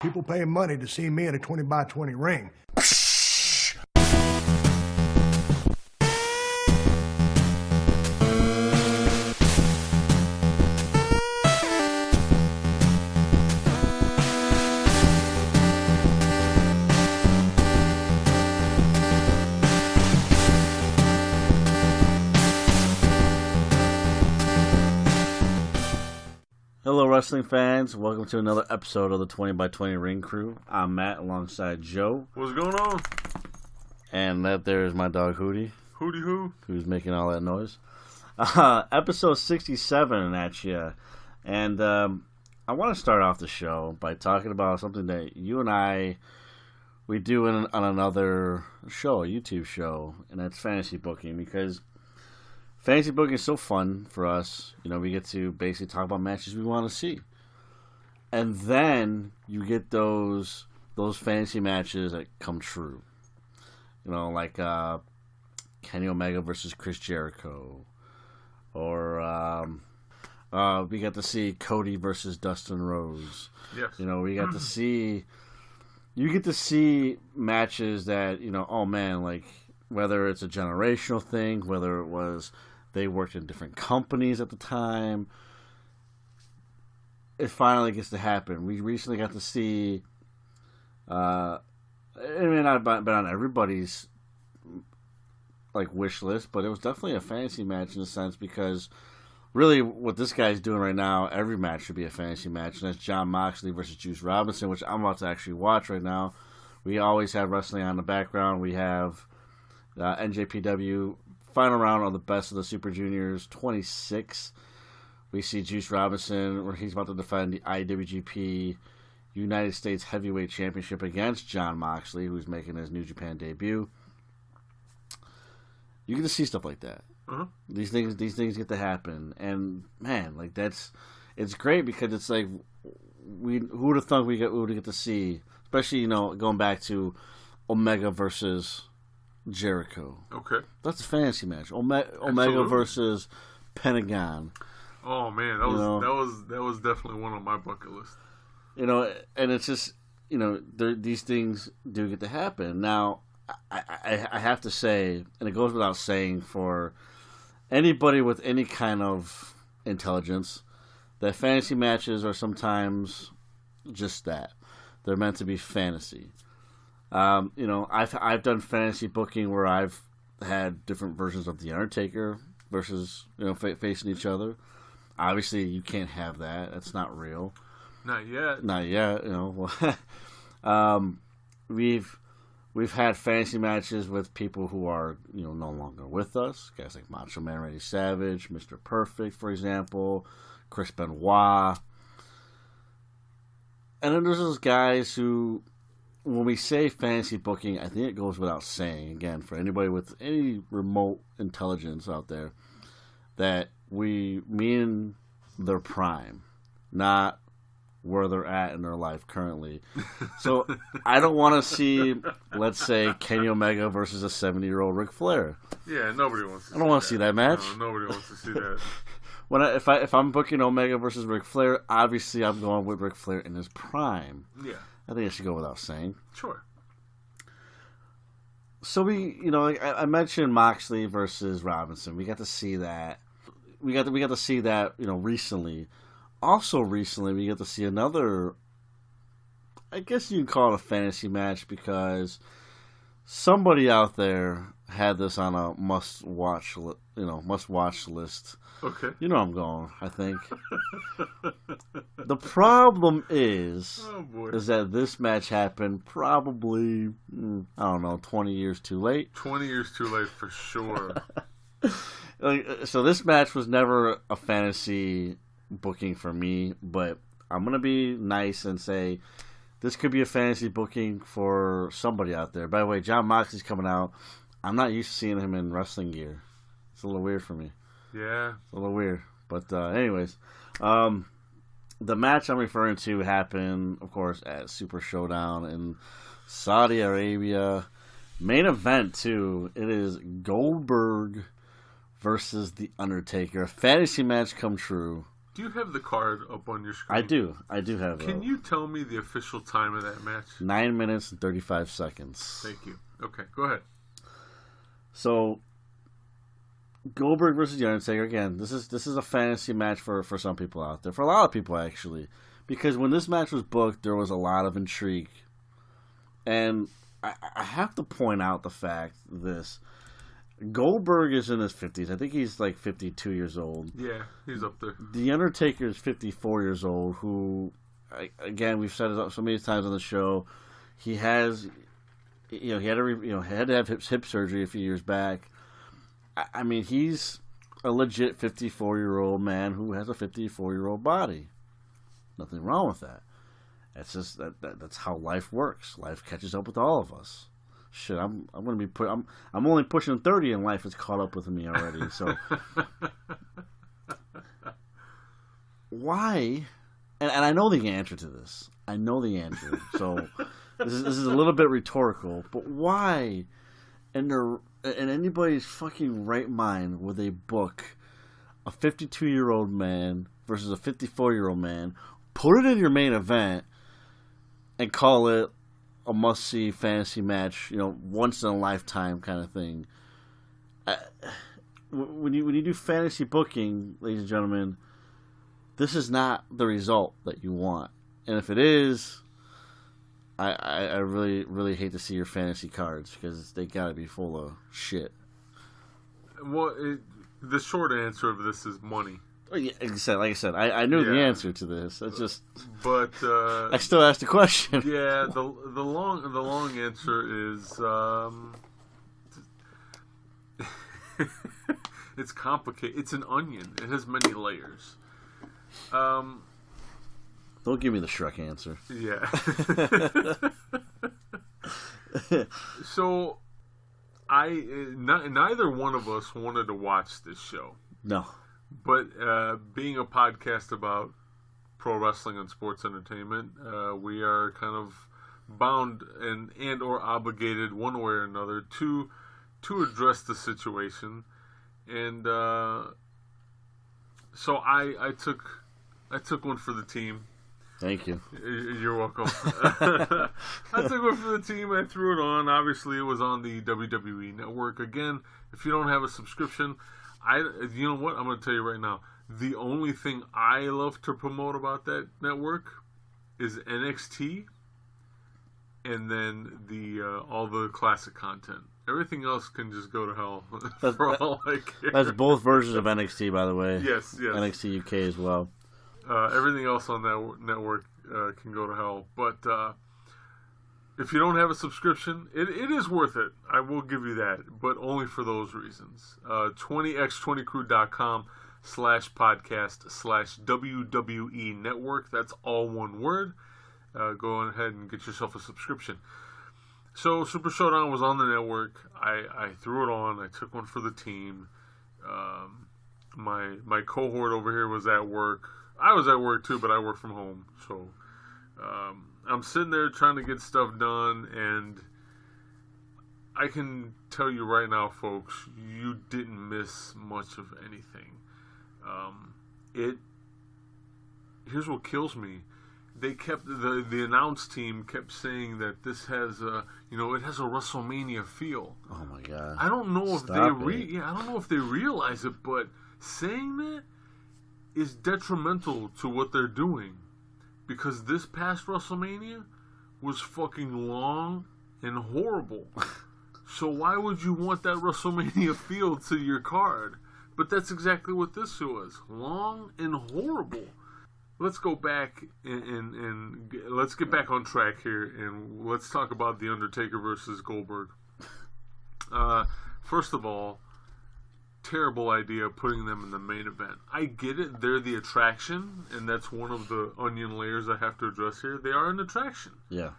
People paying money to see me in a 20-by-20 ring. Hello, wrestling fans. Welcome to another episode of the 20-by-20 Ring Crew. I'm Matt alongside Joe. What's going on? And that there is my dog Hootie. Hootie who? Who's making all that noise. Episode 67 at you. And I want to start off the show by talking about something that you and we do on another show, a YouTube show, and that's fantasy booking, because fantasy booking is so fun for us. You know, we get to basically talk about matches we want to see. And then you get those fantasy matches that come true. You know, like Kenny Omega versus Chris Jericho. Or we got to see Cody versus Dustin Rhodes. Yes. You know, we got to see... You get to see matches that, you know, oh man, like, whether it's a generational thing, whether it was... They worked in different companies at the time. It finally gets to happen. We recently got to see, it may not have been on everybody's like wish list, but it was definitely a fantasy match in a sense, because really what this guy's doing right now, every match should be a fantasy match, and that's Jon Moxley versus Juice Robinson, which I'm about to actually watch right now. We always have wrestling on the background. We have NJPW. Final round on the Best of the Super Juniors 26. We see Juice Robinson, where he's about to defend the IWGP United States Heavyweight Championship against Jon Moxley, who's making his New Japan debut. You get to see stuff like that. Uh-huh. These things get to happen, and man, like it's great, because it's like who would have thought we would get to see, especially, you know, going back to Omega versus Jericho. Okay. That's a fantasy match. Omega versus Pentagon. Oh man, that was definitely one on my bucket list. You know, and it's just, you know, these things do get to happen. Now, I have to say, and it goes without saying for anybody with any kind of intelligence, that fantasy matches are sometimes just that. They're meant to be fantasy. You know, I've done fantasy booking where I've had different versions of The Undertaker versus, you know, facing each other. Obviously, you can't have that. That's not real. Not yet. Not yet. You know, we've had fantasy matches with people who are, you know, no longer with us. Guys like Macho Man Randy Savage, Mr. Perfect, for example, Chris Benoit, and then there's those guys who, when we say fantasy booking, I think it goes without saying, again, for anybody with any remote intelligence out there, that we mean their prime, not where they're at in their life currently. So I don't want to see, let's say, Kenny Omega versus a 70-year-old Ric Flair. Yeah, nobody wants to see that. I don't want to see that match. No, nobody wants to see that. If I'm booking Omega versus Ric Flair, obviously I'm going with Ric Flair in his prime. Yeah. I think it should go without saying. Sure. So I mentioned Moxley versus Robinson. We got to see that. We got to see that, you know, recently. Also recently, we got to see another, I guess you can call it a fantasy match, because somebody out there had this on a must-watch list. Okay. You know where I'm going, I think. The problem is that this match happened probably, I don't know, 20 years too late. 20 years too late for sure. So this match was never a fantasy booking for me, but I'm going to be nice and say this could be a fantasy booking for somebody out there. By the way, Jon Moxley's coming out. I'm not used to seeing him in wrestling gear. It's a little weird for me. Yeah. It's a little weird. But anyways, the match I'm referring to happened, of course, at Super Showdown in Saudi Arabia. Main event, too. It is Goldberg versus The Undertaker. A fantasy match come true. Do you have the card up on your screen? I do have. Can you tell me the official time of that match? 9 minutes and 35 seconds. Thank you. Okay, go ahead. So, Goldberg versus The Undertaker, again, this is a fantasy match for some people out there. For a lot of people, actually. Because when this match was booked, there was a lot of intrigue. And I have to point out the fact this. Goldberg is in his 50s. I think he's like 52 years old. Yeah, he's up there. The Undertaker is 54 years old, who, again, we've said it so many times on the show, he has... he had to have hip surgery a few years back. I mean, he's a legit 54-year-old man who has a 54-year-old body. Nothing wrong with that. That's just that's how life works. Life catches up with all of us. Shit, I'm only pushing 30 and life has caught up with me already. So why? And I know the answer to this. I know the answer. So this is a little bit rhetorical, but why in anybody's fucking right mind would they book a 52-year-old man versus a 54-year-old man, put it in your main event, and call it a must-see fantasy match, once in a lifetime kind of thing? When you do fantasy booking, ladies and gentlemen, this is not the result that you want. And if it is, I really, really hate to see your fantasy cards because they gotta be full of shit. Well, the short answer of this is money. Like I said, I knew the answer to this. It's just, but I still asked the question. Yeah, the long answer is it's complicated. It's an onion. It has many layers. Don't give me the Shrek answer. Yeah. So, neither one of us wanted to watch this show. No. But being a podcast about pro wrestling and sports entertainment, we are kind of bound and or obligated one way or another to address the situation. And so I took one for the team. Thank you. You're welcome. I took one for the team. I threw it on. Obviously, it was on the WWE Network. Again, if you don't have a subscription, you know what? I'm going to tell you right now. The only thing I love to promote about that network is NXT, and then all the classic content. Everything else can just go to hell. For all I care. That's both versions of NXT, by the way. Yes. NXT UK as well. Everything else on that network can go to hell. But if you don't have a subscription, it is worth it. I will give you that, but only for those reasons. 20x20crew.com/podcast/WWE Network. That's all one word. Go ahead and get yourself a subscription. So Super Showdown was on the network. I threw it on. I took one for the team. My cohort over here was at work. I was at work too, but I work from home. So I'm sitting there trying to get stuff done, and I can tell you right now, folks, you didn't miss much of anything. Here's what kills me. They kept the announce team kept saying that this has it has a WrestleMania feel. Oh my god! I don't know if I don't know if they realize it, but saying that is detrimental to what they're doing, because this past WrestleMania was fucking long and horrible. So why would you want that WrestleMania feel to your card? But that's exactly what this was. Long and horrible. Let's go back and let's get back on track here, and let's talk about The Undertaker versus Goldberg. First of all, terrible idea putting them in the main event. I get it. They're the attraction, and that's one of the onion layers I have to address here. They are an attraction. Yeah.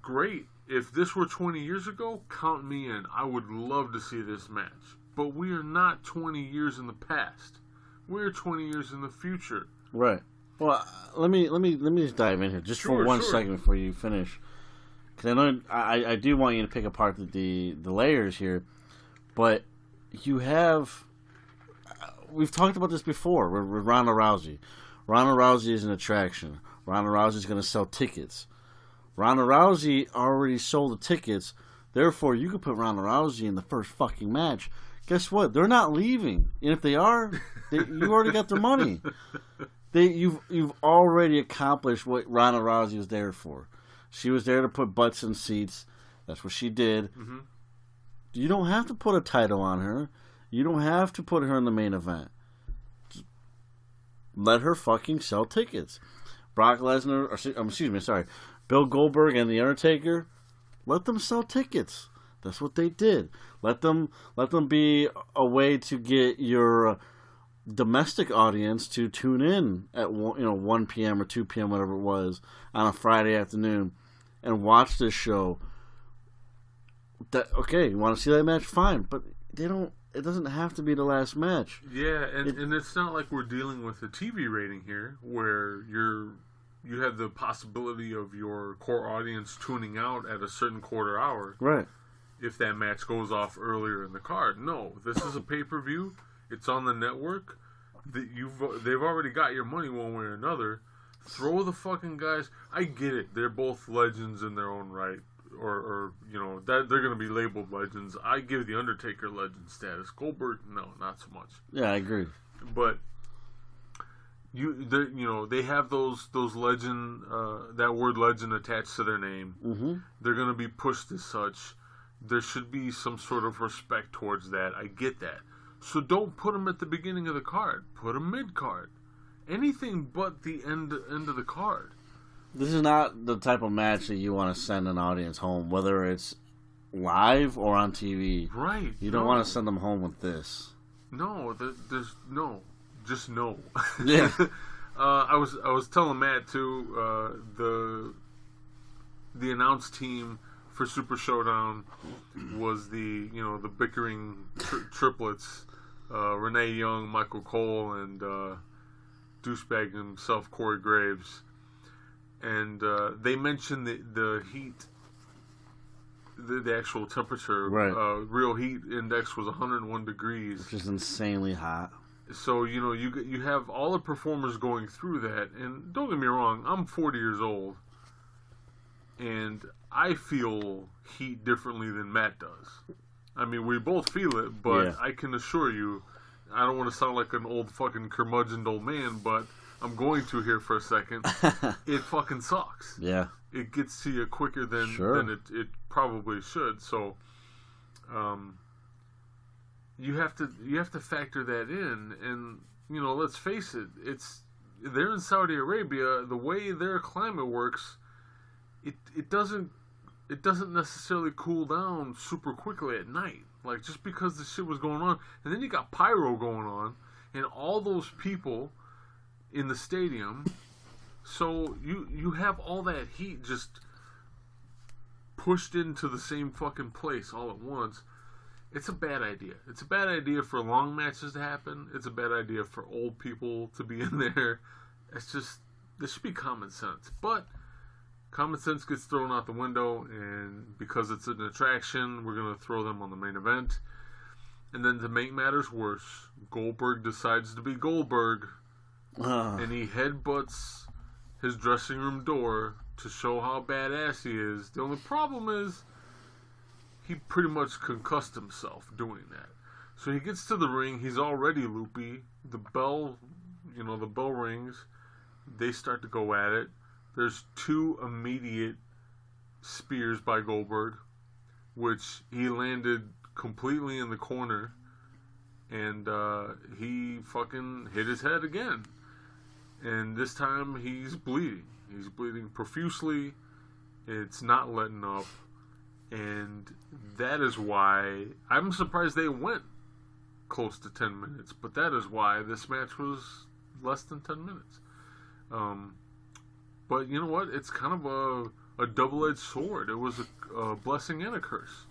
Great. If this were 20 years ago, count me in. I would love to see this match. But we are not 20 years in the past. We're 20 years in the future. Right. Well, let me just dive in here just for one second before you finish, because I know I do want you to pick apart the layers here, but you have we've talked about this before with Ronda Rousey. Ronda Rousey is an attraction. Ronda Rousey is going to sell tickets. Ronda Rousey already sold the tickets. Therefore, you could put Ronda Rousey in the first fucking match. Guess what? They're not leaving. And if they are, you already got their money. You've already accomplished what Ronda Rousey was there for. She was there to put butts in seats. That's what she did. Mm-hmm. You don't have to put a title on her. You don't have to put her in the main event. Just let her fucking sell tickets. Brock Lesnar, Bill Goldberg and The Undertaker, let them sell tickets. That's what they did. Let them be a way to get your domestic audience to tune in at 1 p.m. or 2 p.m. whatever it was on a Friday afternoon and watch this show. Okay, you want to see that match? Fine, but they don't. It doesn't have to be the last match. Yeah, and it's not like we're dealing with a TV rating here where you have the possibility of your core audience tuning out at a certain quarter hour. Right. If that match goes off earlier in the card. No, this is a pay-per-view. It's on the network. They've already got your money one way or another. Throw the fucking guys. I get it. They're both legends in their own right. Or that they're going to be labeled legends. I give The Undertaker legend status. Goldberg, no, not so much. Yeah, I agree. But they have those legend, that word legend attached to their name. Mm-hmm. They're going to be pushed as such. There should be some sort of respect towards that. I get that. So don't put them at the beginning of the card. Put them mid-card. Anything but the end of the card. This is not the type of match that you want to send an audience home, whether it's live or on TV. Right. You don't want to send them home with this. No, there's no. Just no. Yeah. I was telling Matt too. The announced team for Super Showdown was the bickering triplets, Renee Young, Michael Cole, and douchebag himself, Corey Graves. And they mentioned the heat, the actual temperature. Right. Real heat index was 101 degrees, which is insanely hot. So you have all the performers going through that, and don't get me wrong, I'm 40 years old, and I feel heat differently than Matt does. I mean, we both feel it, but yeah. I can assure you, I don't want to sound like an old fucking curmudgeoned old man, but I'm going to here for a second. It fucking sucks. Yeah. It gets to you quicker than it probably should. So, you have to factor that in, and let's face it. They're in Saudi Arabia. The way their climate works, it doesn't necessarily cool down super quickly at night. Like just because the shit was going on, and then you got pyro going on, and all those people in the stadium, so you have all that heat just pushed into the same fucking place all at once. It's a bad idea. It's a bad idea for long matches to happen. It's a bad idea for old people to be in there. It's just, there should be common sense. But common sense gets thrown out the window, and because it's an attraction, we're going to throw them on the main event. And then to make matters worse, Goldberg decides to be Goldberg. And he headbutts his dressing room door to show how badass he is. The only problem is he pretty much concussed himself doing that. So he gets to the ring. He's already loopy. The bell rings. They start to go at it. There's 2 immediate spears by Goldberg, which he landed completely in the corner. And he fucking hit his head again. And this time he's bleeding. He's bleeding profusely. It's not letting up. And that is why I'm surprised they went close to 10 minutes. But that is why this match was less than 10 minutes. But you know what? It's kind of a double-edged sword. It was a blessing and a curse.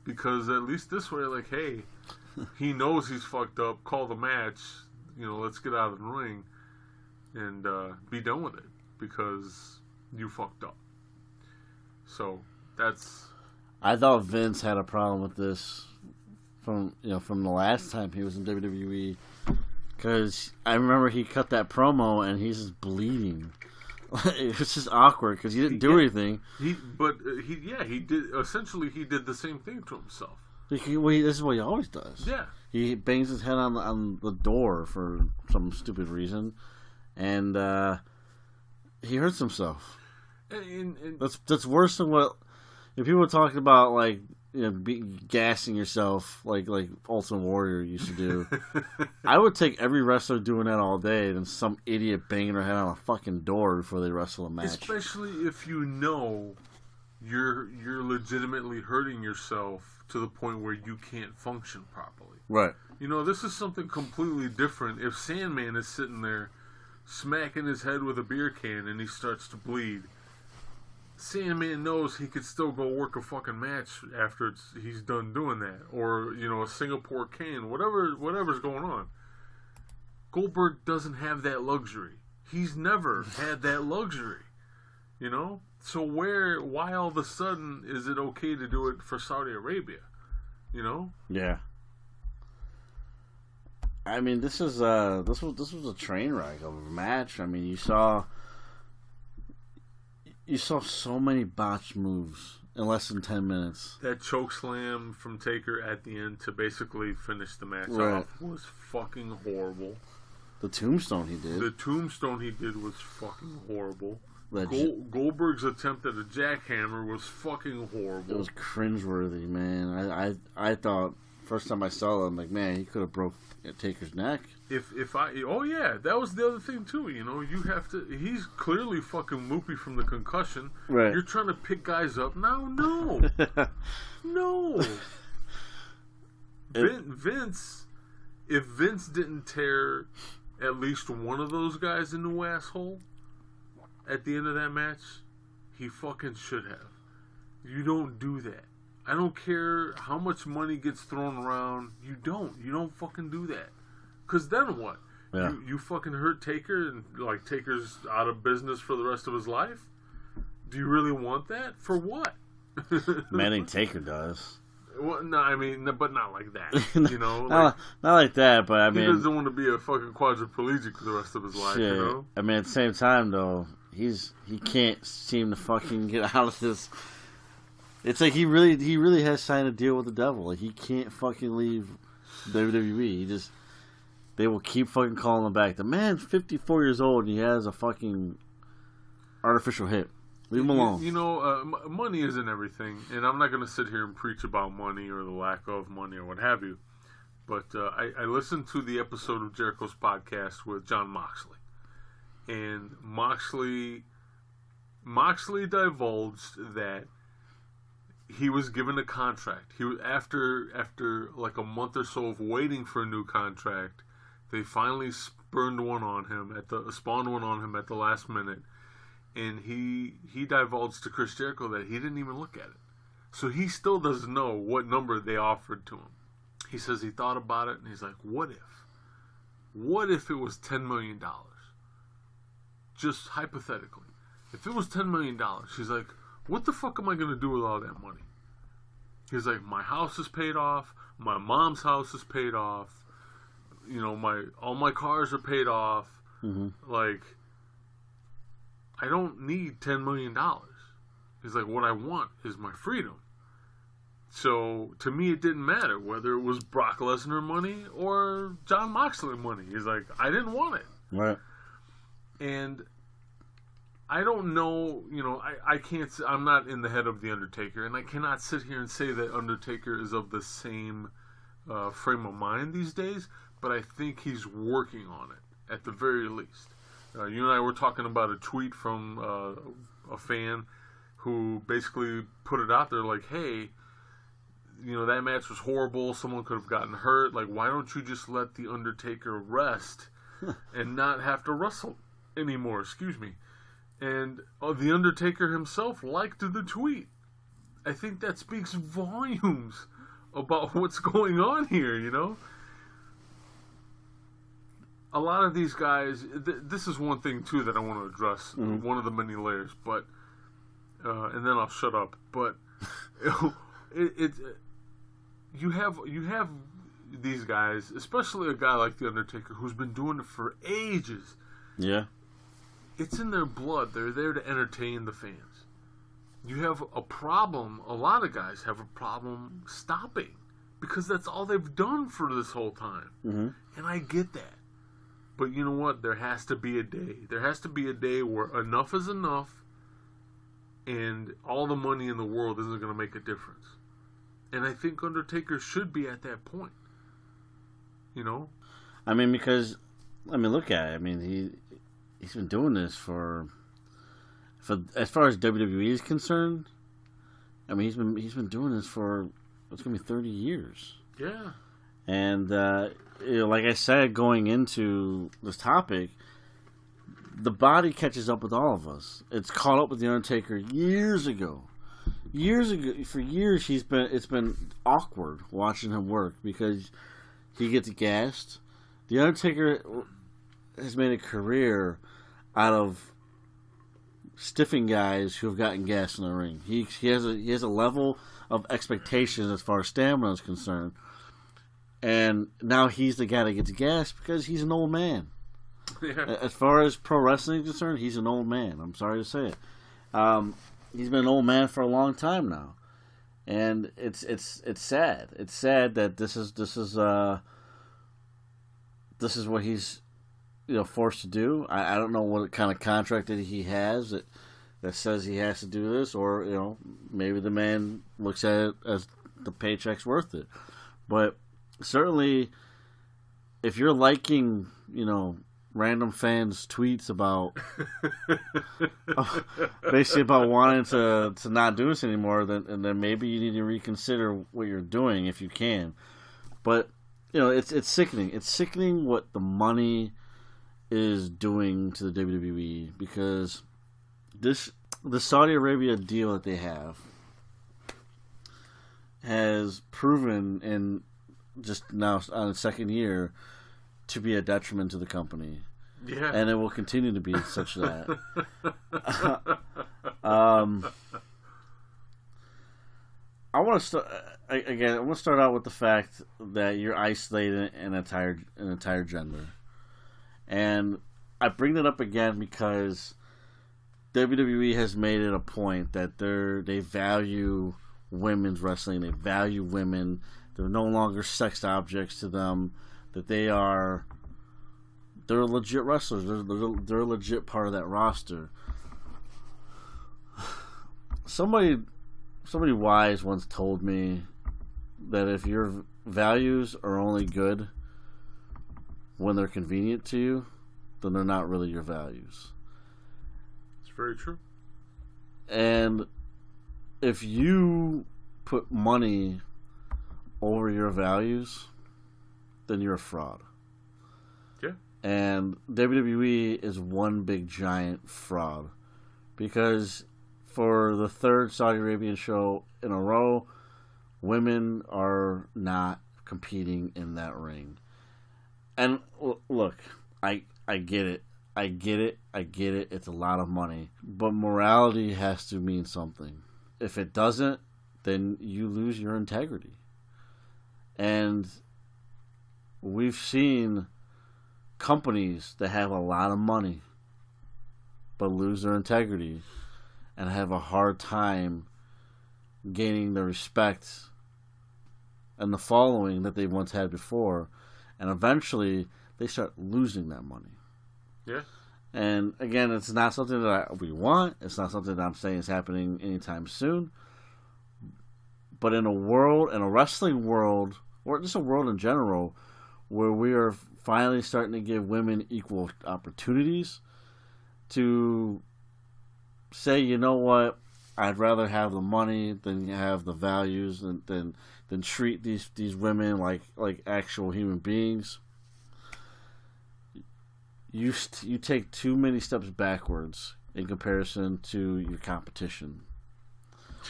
Because at least this way, like, hey, he knows he's fucked up. Call the match. Let's get out of the ring. And be done with it, because you fucked up. So that's. I thought Vince had a problem with this from the last time he was in WWE. Because I remember he cut that promo and he's just bleeding. It was just awkward because he didn't do anything. He did. Essentially, he did the same thing to himself. This is what he always does. Yeah. He bangs his head on the door for some stupid reason, and he hurts himself. And That's worse than what if people were talking about, like, you know, gassing yourself like Ultimate Warrior used to do. I would take every wrestler doing that all day than some idiot banging their head on a fucking door before they wrestle a match. especially if you know you're legitimately hurting yourself to the point where you can't function properly. Right. You know, this is something completely different. If Sandman is sitting there smacking his head with a beer can and he starts to bleed, Sandman knows he could still go work a fucking match after he's done doing that. Or, you know, a Singapore cane, whatever's going on. Goldberg doesn't have that luxury. He's never had that luxury. You know? So why all of a sudden is it okay to do it for Saudi Arabia? You know? Yeah. I mean, this was a train wreck of a match. I mean, you saw so many botched moves in less than 10 minutes. That choke slam from Taker at the end to basically finish the match Right. off was fucking horrible. The tombstone he did. The tombstone he did was fucking horrible. Legend. Goldberg's attempt at a jackhammer was fucking horrible. It was cringeworthy, man. I thought first time I saw it, I'm like, man, he could have broke Taker's neck. Oh yeah, that was the other thing too. You know, you have to. He's clearly fucking loopy from the concussion. Right. You're trying to pick guys up now. No, no. Vince, if Vince didn't tear at least one of those guys in the asshole at the end of that match, he fucking should have. You don't do that. I don't care how much money gets thrown around. You don't fucking do that. Because then what? Yeah. You fucking hurt Taker and, like, Taker's out of business for the rest of his life? Do you really want that? For what? Manning Taker does. Well, no, I mean, but not like that. You know? not like that, but I mean... He doesn't want to be a fucking quadriplegic for the rest of his life, shit. you know? I mean, at the same time, though, he can't seem to fucking get out of this... It's like he really has signed a deal with the devil. Like, he can't fucking leave WWE. They will keep fucking calling him back. The man's 54 years old and he has a fucking artificial hip. Leave him alone. You know, money isn't everything, and I'm not going to sit here and preach about money or the lack of money or what have you. But I listened to the episode of Jericho's podcast with Jon Moxley, and Moxley divulged that he was given a contract. He was after like a month or so of waiting for a new contract. They finally spawned one on him at the last minute, and he divulged to Chris Jericho that he didn't even look at it. So he still doesn't know what number they offered to him. He says he thought about it, and he's like, "What if? What if it was $10 million? Just hypothetically, if it was $10 million, he's like, what the fuck am I going to do with all that money?" He's like, my house is paid off, my mom's house is paid off, you know, all my cars are paid off. Mm-hmm. Like, I don't need $10 million. He's like, what I want is my freedom. So, to me, it didn't matter whether it was Brock Lesnar money or Jon Moxley money. He's like, I didn't want it. Right. And I don't know, you know, I can't, I'm not in the head of The Undertaker, and I cannot sit here and say that Undertaker is of the same frame of mind these days, but I think he's working on it, at the very least. You and I were talking about a tweet from a fan who basically put it out there like, hey, you know, that match was horrible, someone could have gotten hurt, like, why don't you just let The Undertaker rest and not have to wrestle anymore, excuse me. And The Undertaker himself liked the tweet. I think that speaks volumes about what's going on here, you know? A lot of these guys, this is one thing, too, that I want to address, one of the many layers, but, and then I'll shut up, but, you have these guys, especially a guy like The Undertaker, who's been doing it for ages, Yeah. it's in their blood. They're there to entertain the fans. You have a problem, a lot of guys have a problem stopping, because that's all they've done for this whole time. Mm-hmm. And I get that. But you know what? There has to be a day. There has to be a day where enough is enough, and all the money in the world isn't going to make a difference. And I think Undertaker should be at that point. You know? I mean, because, look at it. I mean, he's been doing this for as far as WWE is concerned. I mean, he's been doing this for, it's going to be 30 years. Yeah. And, like I said, going into this topic, the body catches up with all of us. It's caught up with The Undertaker years ago. For years, it's been awkward watching him work because he gets gassed. The Undertaker has made a career out of stiffing guys who have gotten gassed in the ring. He has a level of expectation as far as stamina is concerned. And now he's the guy that gets gassed because he's an old man. Yeah. As far as pro wrestling is concerned, he's an old man. I'm sorry to say it. He's been an old man for a long time now, and it's sad. It's sad that this is what he's forced to do. I don't know what kind of contract that he has that says he has to do this, or maybe the man looks at it as the paycheck's worth it. But certainly, if you're liking random fans' tweets about basically about wanting to not do this anymore, then maybe you need to reconsider what you're doing if you can. But it's sickening. It's sickening what the money is doing to the WWE, because the Saudi Arabia deal that they have has proven in just now on its second year to be a detriment to the company. Yeah. And it will continue to be such that. I want to start out with the fact that you're isolating an entire gender. And I bring that up again because WWE has made it a point that they value women's wrestling, they value women. They're no longer sex objects to them. That they're legit wrestlers. They're a legit part of that roster. Somebody wise once told me that if your values are only good when they're convenient to you, then they're not really your values. It's very true. And if you put money over your values, then you're a fraud. Yeah. And WWE is one big giant fraud, because for the third Saudi Arabian show in a row, women are not competing in that ring. And look, I get it. I get it. It's a lot of money. But morality has to mean something. If it doesn't, then you lose your integrity. And we've seen companies that have a lot of money but lose their integrity and have a hard time gaining the respect and the following that they once had before, and eventually they start losing that money. Yeah. And again, it's not something that we want. It's not something that I'm saying is happening anytime soon. But in a wrestling world, or just a world in general, where we are finally starting to give women equal opportunities, to say, you know what, I'd rather have the money than have the values, than treat these women like actual human beings. You take too many steps backwards in comparison to your competition.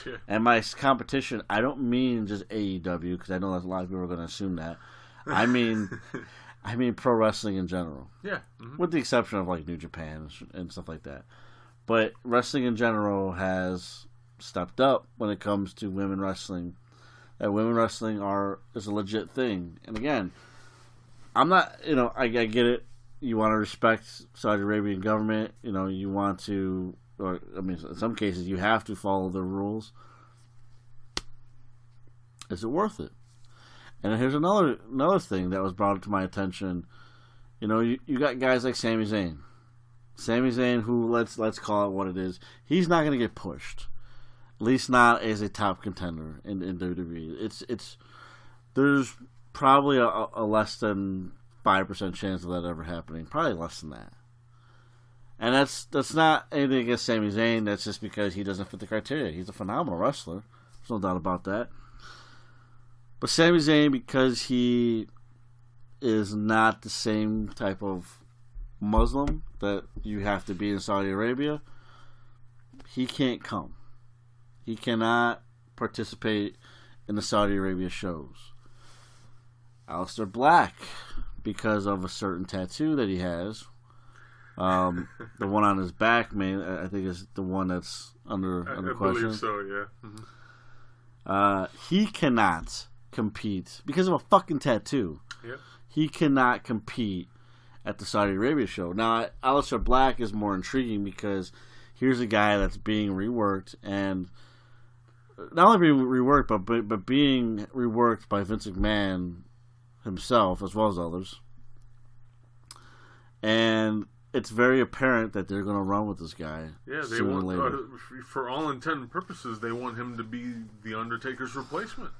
Yeah. And my competition, I don't mean just AEW, because I know that a lot of people are going to assume that. I mean pro wrestling in general. Yeah. Mm-hmm. With the exception of like New Japan and stuff like that. But wrestling in general has stepped up when it comes to women wrestling. that women wrestling is a legit thing. And again, I'm not, I get it. You want to respect Saudi Arabian government. You want to, or I mean, in some cases, you have to follow the rules. Is it worth it? And here's another thing that was brought to my attention. You got guys like Sami Zayn. Sami Zayn, who let's call it what it is. He's not going to get pushed, at least not as a top contender in WWE. There's probably a less than 5% chance of that ever happening. Probably less than that. And that's not anything against Sami Zayn. That's just because he doesn't fit the criteria. He's a phenomenal wrestler. There's no doubt about that. But Sami Zayn, because he is not the same type of Muslim that you have to be in Saudi Arabia, he can't come. He cannot participate in the Saudi Arabia shows. Aleister Black, because of a certain tattoo that he has, the one on his back, I think is the one that's under question. I believe so, yeah. Mm-hmm. He cannot compete because of a fucking tattoo. Yep. He cannot compete at the Saudi Arabia show. Now, Aleister Black is more intriguing because here's a guy that's being reworked, and not only being reworked, but being reworked by Vince McMahon himself as well as others. And it's very apparent that they're going to run with this guy. Yeah, they want, for all intent and purposes, they want him to be the Undertaker's replacement.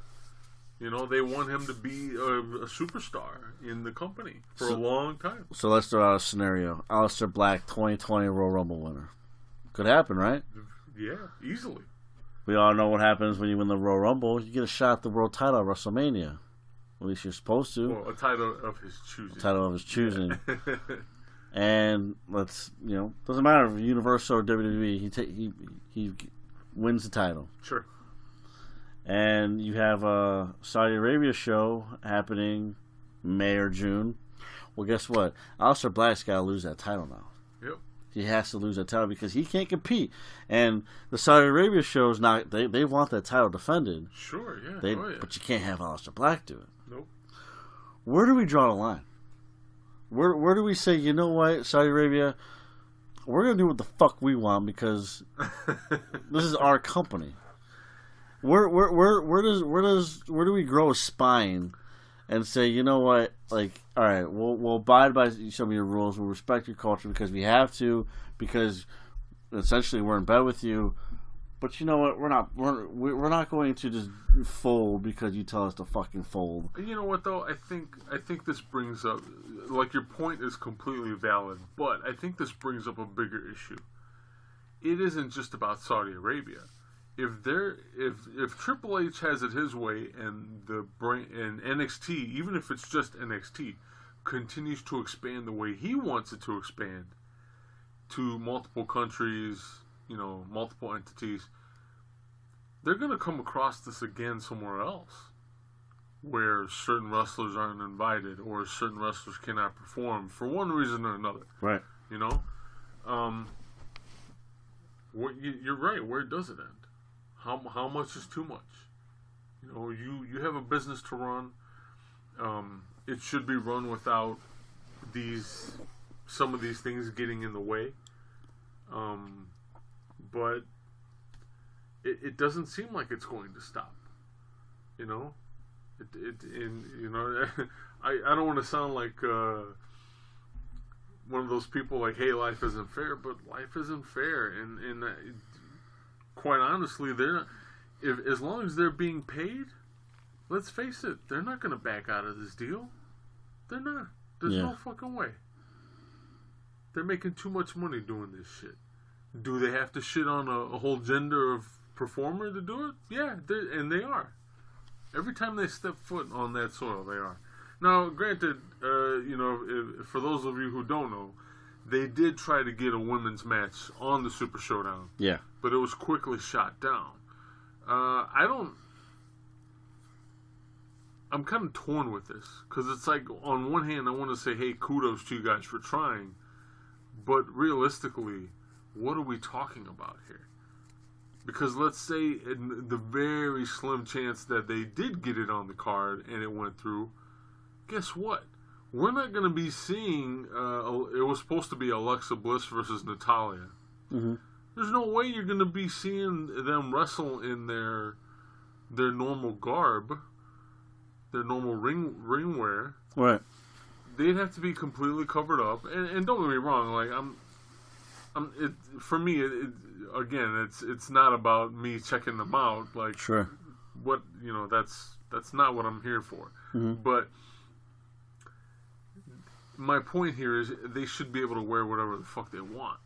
They want him to be a superstar in the company for a long time. So let's throw out a scenario. Aleister Black, 2020 Royal Rumble winner. Could happen, right? Yeah, easily. We all know what happens when you win the Royal Rumble. You get a shot at the world title at WrestleMania. At least you're supposed to. Well, a title of his choosing. Yeah. And doesn't matter if Universal or WWE, he wins the title. Sure. And you have a Saudi Arabia show happening May or June. Well, guess what? Aleister Black's got to lose that title now. Yep. He has to lose that title because he can't compete. And the Saudi Arabia show is not. They want that title defended. Sure, yeah. Yeah. But you can't have Aleister Black do it. Nope. Where do we draw the line? Where do we say, you know what, Saudi Arabia, we're gonna do what the fuck we want because this is our company. Where do we grow a spine and say, you know what, like, all right, we'll abide by some of your rules, we'll respect your culture because we have to, because essentially we're in bed with you, but you know what, we're not going to just fold because you tell us to fucking fold. You know what though, I think this brings up, like, your point is completely valid, but I think this brings up a bigger issue. It isn't just about Saudi Arabia. If Triple H has it his way and and NXT, even if it's just NXT, continues to expand the way he wants it to expand to multiple countries, multiple entities, they're going to come across this again somewhere else where certain wrestlers aren't invited or certain wrestlers cannot perform for one reason or another. Right. You're right. Where does it end? How much is too much? You have a business to run. It should be run without some of these things getting in the way. But it doesn't seem like it's going to stop. I don't want to sound like one of those people like, hey, life isn't fair, but life isn't fair, and quite honestly, they're not, as long as they're being paid, let's face it, they're not going to back out of this deal. They're not. There's no fucking way. They're making too much money doing this shit. Do they have to shit on a whole gender of performer to do it? Yeah, and they are. Every time they step foot on that soil, they are. Now, granted, for those of you who don't know, they did try to get a women's match on the Super Showdown. Yeah. But it was quickly shot down. I'm kind of torn with this. Because it's like, on one hand, I want to say, hey, kudos to you guys for trying. But realistically, what are we talking about here? Because let's say in the very slim chance that they did get it on the card and it went through, guess what? We're not going to be seeing, it was supposed to be Alexa Bliss versus Natalya. Mm-hmm. There's no way you're going to be seeing them wrestle in their normal garb, their normal ring wear. Right. They'd have to be completely covered up. And don't get me wrong, like for me, again, it's not about me checking them out. Like, sure, what that's not what I'm here for. Mm-hmm. But my point here is they should be able to wear whatever the fuck they want.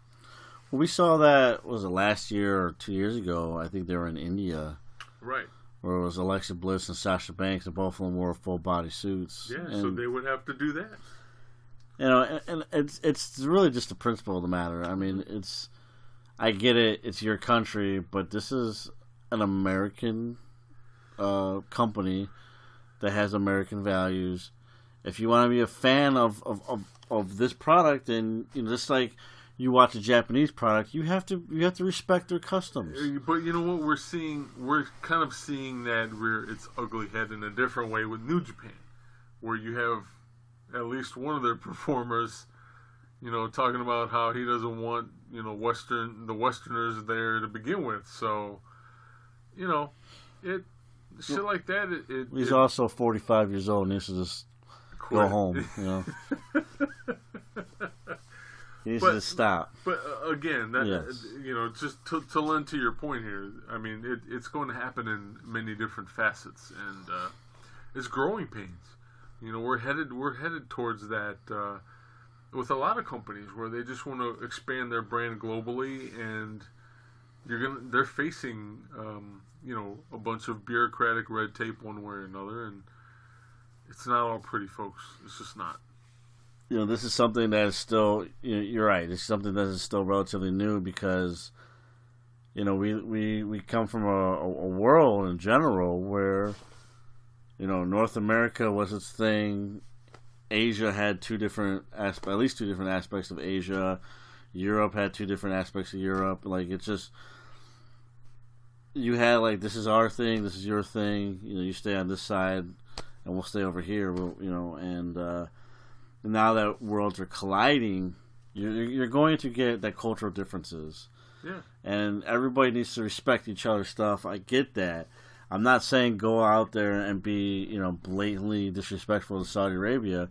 Well, we saw that, was it last year or 2 years ago? I think they were in India. Right. Where it was Alexa Bliss and Sasha Banks, and both of them wore full body suits. Yeah, and, so they would have to do that. You know, and it's really just the principle of the matter. I mean, I get it, it's your country, but this is an American company that has American values. If you want to be a fan of this product, and just like you watch a Japanese product, you have to respect their customs. But you know what we're kind of seeing that rear its ugly head in a different way with New Japan, where you have at least one of their performers, talking about how he doesn't want, the Westerners there to begin with. So, shit like that. He's also 45 years old and he should just go home, He needs to stop. But again, that Yes. just to lend to your point here, I mean, it's going to happen in many different facets, and it's growing pains. We're headed towards that with a lot of companies where they just want to expand their brand globally, and they're facing a bunch of bureaucratic red tape one way or another, and it's not all pretty, folks. It's just not. This is something that is still, you're right, it's something that is still relatively new because, we come from a world in general where, North America was its thing, Asia had at least two different aspects of Asia, Europe had two different aspects of Europe, like, it's just, you had, like, this is our thing, this is your thing, you stay on this side, and we'll stay over here, and now that worlds are colliding, you're going to get that cultural differences. Yeah. And everybody needs to respect each other's stuff. I get that. I'm not saying go out there and be, blatantly disrespectful to Saudi Arabia,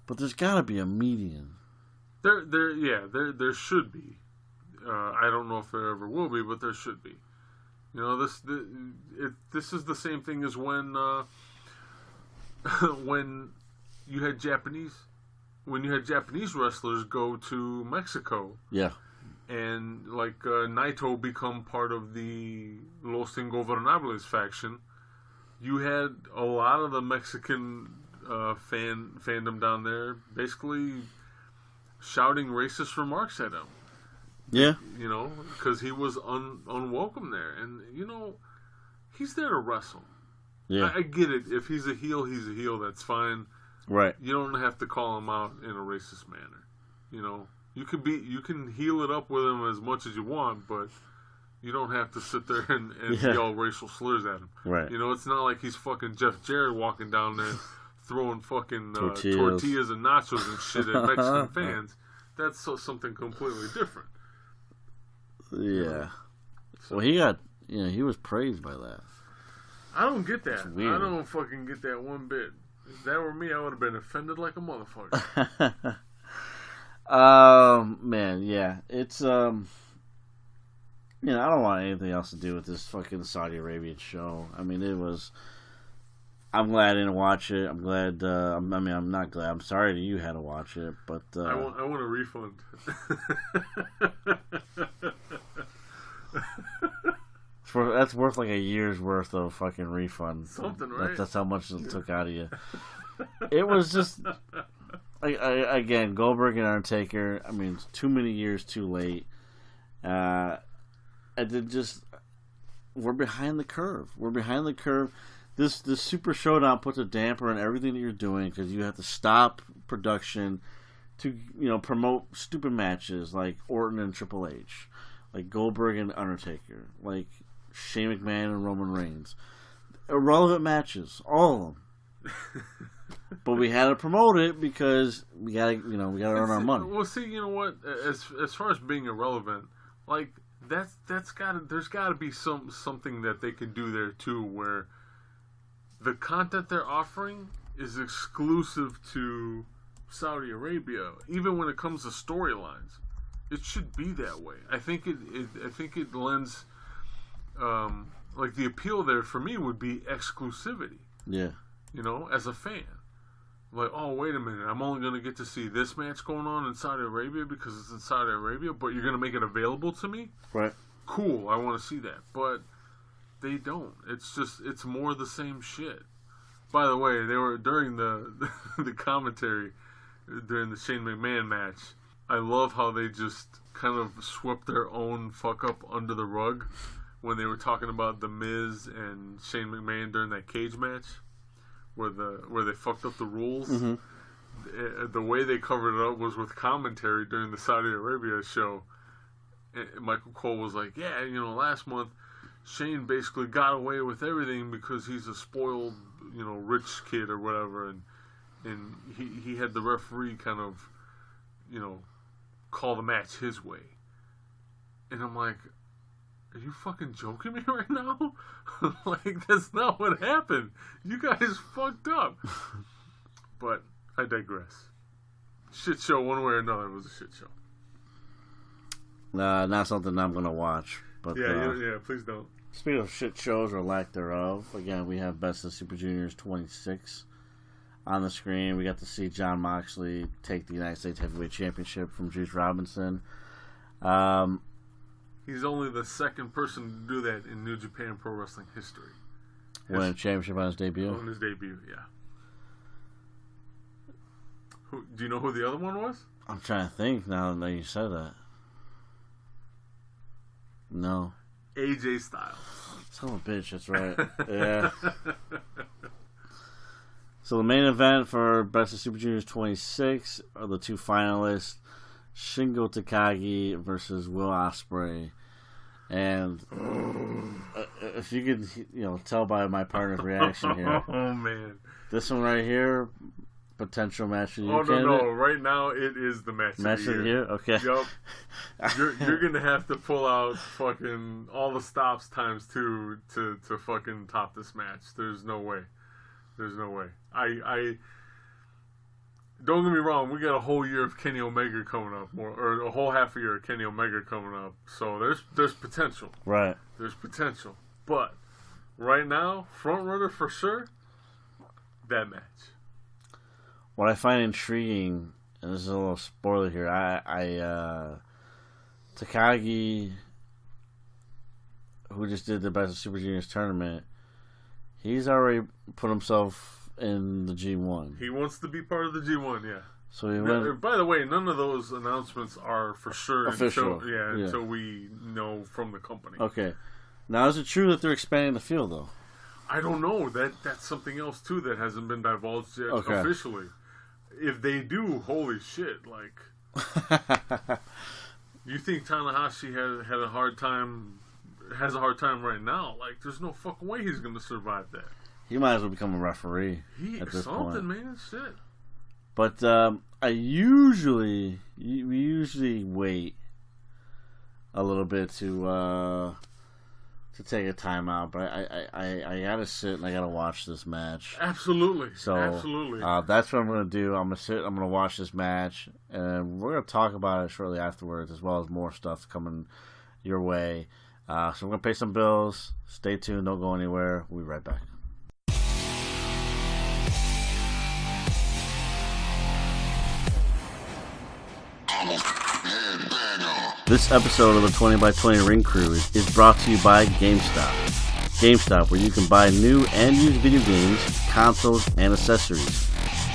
but there's got to be a median. There should be. I don't know if there ever will be, but there should be. This is the same thing as when when you had Japanese wrestlers go to Mexico. Yeah. And like Naito become part of the Los Ingobernables faction, you had a lot of the Mexican fandom down there basically shouting racist remarks at him. Yeah. Because he was unwelcome there. And, he's there to wrestle. Yeah. I get it. If he's a heel, that's fine. Right. You don't have to call him out in a racist manner. You can heel it up with him as much as you want, but you don't have to sit there and yell racial slurs at him. Right. It's not like he's fucking Jeff Jarrett walking down there throwing fucking tortillas and nachos and shit at Mexican fans. That's something completely different. Yeah. Well, he was praised by that. I don't get that. It's weird. I don't fucking get that one bit. If that were me, I would have been offended like a motherfucker. Man, yeah. It's, I don't want anything else to do with this fucking Saudi Arabian show. I mean, I'm glad I didn't watch it. I'm glad, I'm not glad. I'm sorry that you had to watch it, but, I want a refund. That's worth like a year's worth of fucking refund. Something, right? That's how much it took out of you. It was just, again, Goldberg and Undertaker. I mean, too many years too late. And then we're behind the curve. This Super Showdown puts a damper on everything that you're doing because you have to stop production to promote stupid matches like Orton and Triple H, like Goldberg and Undertaker, like Shane McMahon and Roman Reigns. Irrelevant matches, all of them. But we had to promote it because we gotta earn our money. Well, see, you know what? As far as being irrelevant, like there's gotta be something that they can do there too, where the content they're offering is exclusive to Saudi Arabia. Even when it comes to storylines, it should be that way. I think it lends, like the appeal there for me would be exclusivity. Yeah. You know, as a fan. Like, oh, wait a minute, I'm only going to get to see this match going on in Saudi Arabia because it's in Saudi Arabia, but you're going to make it available to me? Right. Cool, I want to see that. But they don't. It's more the same shit. By the way, they were, during the commentary, during the Shane McMahon match, I love how they just kind of swept their own fuck up under the rug when they were talking about The Miz and Shane McMahon during that cage match. Where they fucked up the rules. Mm-hmm. The way they covered it up was with commentary during the Saudi Arabia show. And Michael Cole was like, yeah, you know, last month Shane basically got away with everything because he's a spoiled, you know, rich kid or whatever, and he had the referee kind of, you know, call the match his way. And I'm like, are you fucking joking me right now? Like, that's not what happened. You guys fucked up. But I digress. Shit show, one way or another, it was a shit show. Not something I'm going to watch. But yeah, please don't. Speaking of shit shows or lack thereof, again, we have Best of Super Juniors 26 on the screen. We got to see Jon Moxley take the United States Heavyweight Championship from Juice Robinson. He's only the second person to do that in New Japan Pro Wrestling history. Win a championship on his debut? On his debut, yeah. Do you know who the other one was? I'm trying to think now that you said that. No. AJ Styles. Son of a bitch, that's right. Yeah. So the main event for Best of Super Juniors 26 are the two finalists, Shingo Takagi versus Will Ospreay. And if you could, you know, tell by my partner's reaction here. Oh, man. This one right here, potential match of the year. No. Right now, it is the match of the year. Okay. Yup. You're going to have to pull out fucking all the stops times 2 to fucking top this match. There's no way. I don't get me wrong, we got a whole year of Kenny Omega coming up, or a whole half a year of Kenny Omega coming up. So there's potential. Right. There's potential. But right now, front runner for sure, that match. What I find intriguing, and this is a little spoiler here, Takagi, who just did the Best of Super Juniors tournament, he's already put himself in the G1. He wants to be part of the G1, yeah. So he went. By the way, none of those announcements are for sure official. Until we know from the company. Okay. Now, is it true that they're expanding the field, though? I don't know. That's something else too that hasn't been divulged yet officially. If they do, holy shit! Like, you think Tanahashi has a hard time right now? Like, there's no fucking way he's going to survive that. He might as well become a referee at this something, point. Man, shit. But we usually wait a little bit to take a timeout. But I gotta sit and I gotta watch this match. Absolutely. So absolutely. That's what I'm gonna do. I'm gonna sit. I'm gonna watch this match, and we're gonna talk about it shortly afterwards, as well as more stuff coming your way. So we're gonna pay some bills. Stay tuned. Don't go anywhere. We'll be right back. This episode of the 20x20 Ring Crew is brought to you by GameStop. GameStop, where you can buy new and used video games, consoles, and accessories.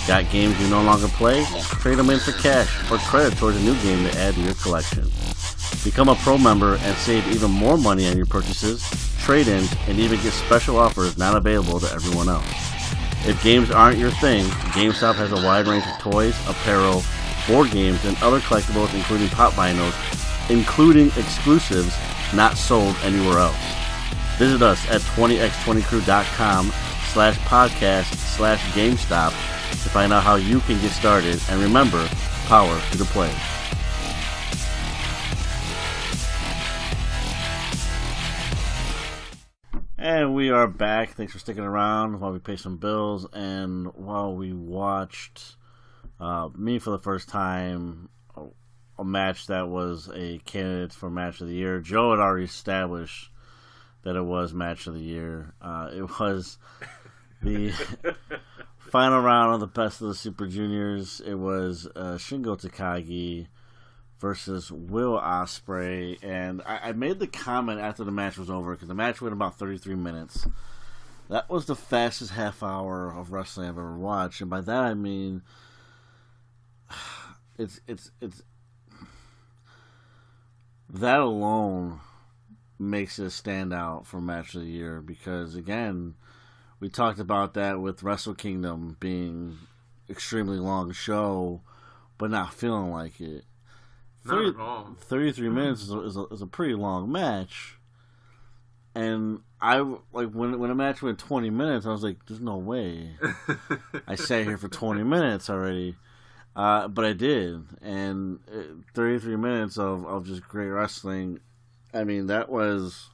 Got games you no longer play? Trade them in for cash or credit towards a new game to add to your collection. Become a pro member and save even more money on your purchases, trade-ins, and even get special offers not available to everyone else. If games aren't your thing, GameStop has a wide range of toys, apparel, board games, and other collectibles, including pop vinyls, including exclusives not sold anywhere else. Visit us at 20x20crew.com/podcast/GameStop to find out how you can get started. And remember, power to the play. And we are back. Thanks for sticking around while we pay some bills and while we watched me for the first time a match that was a candidate for Match of the Year. Joe had already established that it was Match of the Year. It was the final round of the Best of the Super Juniors. It was Shingo Takagi versus Will Ospreay, and I made the comment after the match was over, because the match went about 33 minutes. That was the fastest half hour of wrestling I've ever watched, and by that I mean it's that alone makes it stand out for Match of the Year, because again, we talked about that with Wrestle Kingdom being extremely long show, but not feeling like it. Not at all. 33 minutes is a pretty long match, and I like when a match went 20 minutes, I was like, "There's no way." I sat here for 20 minutes already, but I did, and 33 minutes of just great wrestling. I mean, that was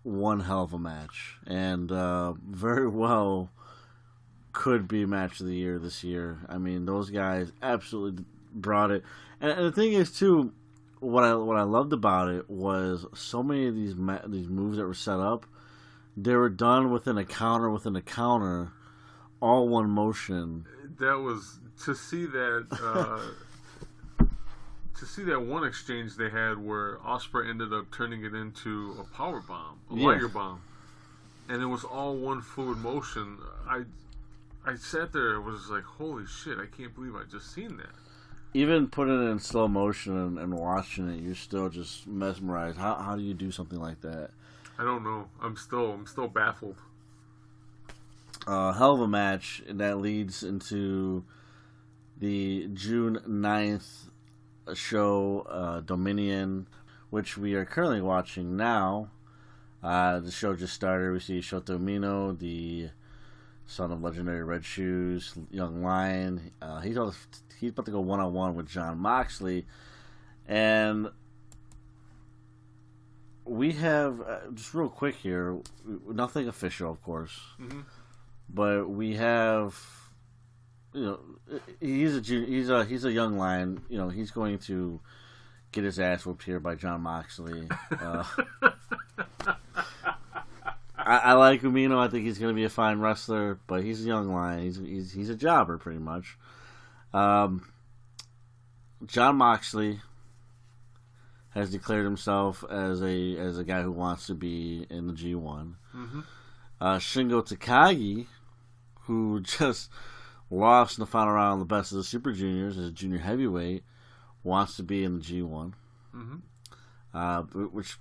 one hell of a match, and very well could be Match of the Year this year. I mean, those guys absolutely brought it. And the thing is, too, what I loved about it was so many of these moves that were set up, they were done within a counter, all one motion. That was to see that one exchange they had where Ospreay ended up turning it into a power bomb, a Liger bomb, and it was all one fluid motion. I sat there and was like, holy shit, I can't believe I just seen that. Even putting it in slow motion and watching it, you're still just mesmerized. How do you do something like that? I don't know. I'm still baffled. Hell of a match, and that leads into the June 9th show, Dominion, which we are currently watching now. The show just started. We see Shota Umino, the son of legendary Red Shoes, Young Lion. He's about to go one-on-one with Jon Moxley. And we have, just real quick here, nothing official, of course. Mm-hmm. But we have, he's a Young Lion. He's going to get his ass whooped here by Jon Moxley. I like Umino. I think he's going to be a fine wrestler, but he's a Young Lion. He's a jobber, pretty much. Jon Moxley has declared himself as a guy who wants to be in the G1. Mm-hmm. Shingo Takagi, who just lost in the final round of the Best of the Super Juniors as a junior heavyweight, wants to be in the G1. Mm-hmm. Which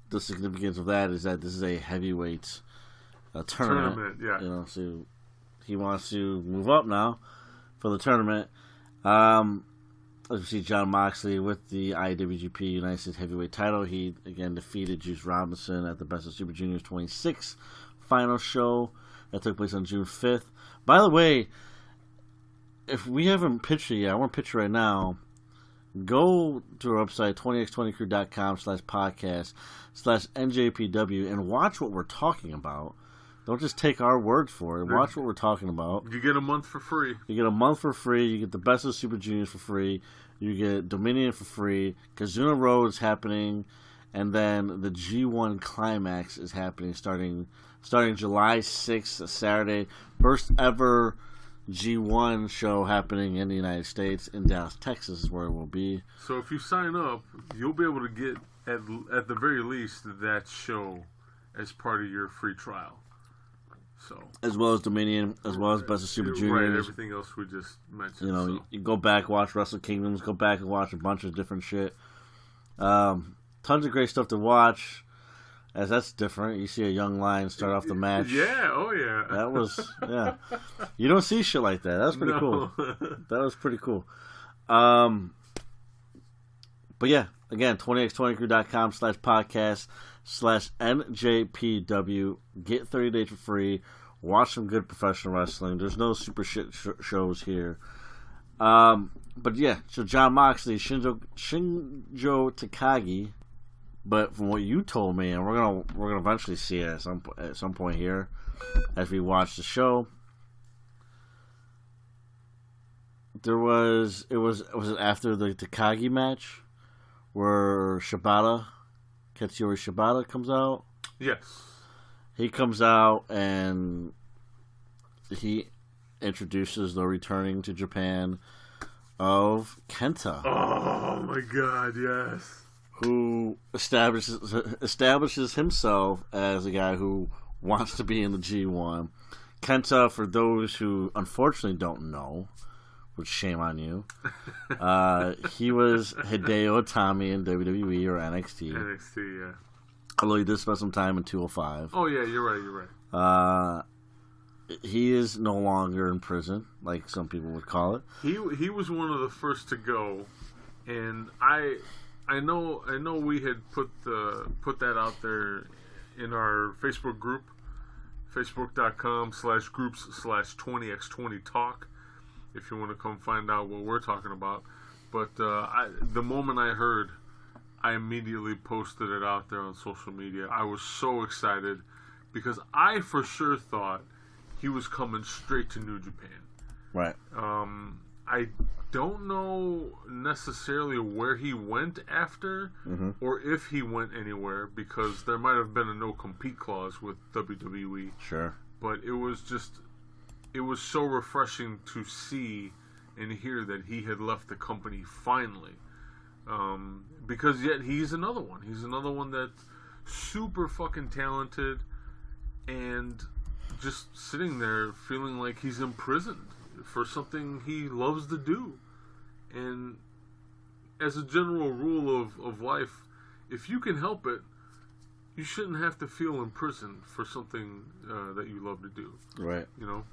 the significance of that is that this is a heavyweight tournament. Yeah. So he wants to move up now for the tournament. As we see Jon Moxley with the IWGP United States Heavyweight title. He again defeated Juice Robinson at the Best of Super Juniors 26 final show that took place on June 5th. By the way, if we haven't pitched it yet, I want to pitch it right now. Go to our website, 20x20crew.com/podcast/NJPW, and watch what we're talking about. Don't just take our word for it. Watch what we're talking about. You get a month for free. You get a month for free. You get the Best of Super Juniors for free. You get Dominion for free. Kazuna Road is happening. And then the G1 Climax is happening starting July 6th, Saturday. First ever G1 show happening in the United States. In Dallas, Texas is where it will be. So if you sign up, you'll be able to get, at the very least, that show as part of your free trial. So, as well as Dominion, as well as Best of Super Juniors. Right, everything else we just mentioned. You go back, watch Wrestle Kingdoms, go back and watch a bunch of different shit. Tons of great stuff to watch, as that's different. You see a Young Lion start off the match. Yeah, oh yeah. That was, yeah. You don't see shit like that. That was pretty cool. That was pretty cool. But yeah, again, 20x20crew.com/podcast/NJPW. Get 30 days for free. Watch some good professional wrestling. There's no super shit shows here. But yeah, so Jon Moxley, Shinjo Takagi. But from what you told me, and we're gonna eventually see it at some point here, as we watch the show. Was it after the Takagi match where Katsuyori Shibata comes out? Yes. He comes out and he introduces the returning to Japan of Kenta. Oh my God, yes. Who establishes himself as a guy who wants to be in the G1. Kenta, for those who unfortunately don't know, which shame on you, he was Hideo Itami in WWE or NXT. NXT, yeah. Although he did spend some time in 205. Oh yeah, you're right. He is no longer in prison, like some people would call it. He was one of the first to go, and I know we had put that out there in our Facebook group, facebook.com/groups/20x20talk, if you want to come find out what we're talking about. But the moment I heard, I immediately posted it out there on social media. I was so excited because I for sure thought he was coming straight to New Japan. Right. I don't know necessarily where he went after, or if he went anywhere, because there might have been a no-compete clause with WWE. Sure. But it was so refreshing to see and hear that he had left the company finally. Because yet he's another one. He's another one that's super fucking talented and just sitting there feeling like he's imprisoned for something he loves to do. And as a general rule of life, if you can help it, you shouldn't have to feel imprisoned for something that you love to do. Right. You know?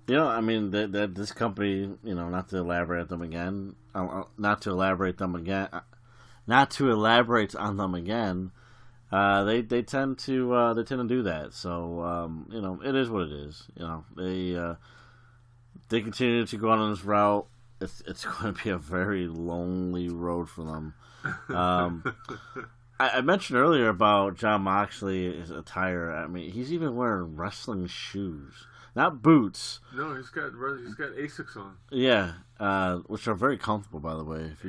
You know, I mean, that this company, you know, not to elaborate on them again, they tend to do that. So, you know, it is what it is. You know, they continue to go on this route. It's going to be a very lonely road for them. I mentioned earlier about Jon Moxley's attire. I mean, he's even wearing wrestling shoes. Not boots. No, he's got Asics on. Yeah, which are very comfortable, by the way. If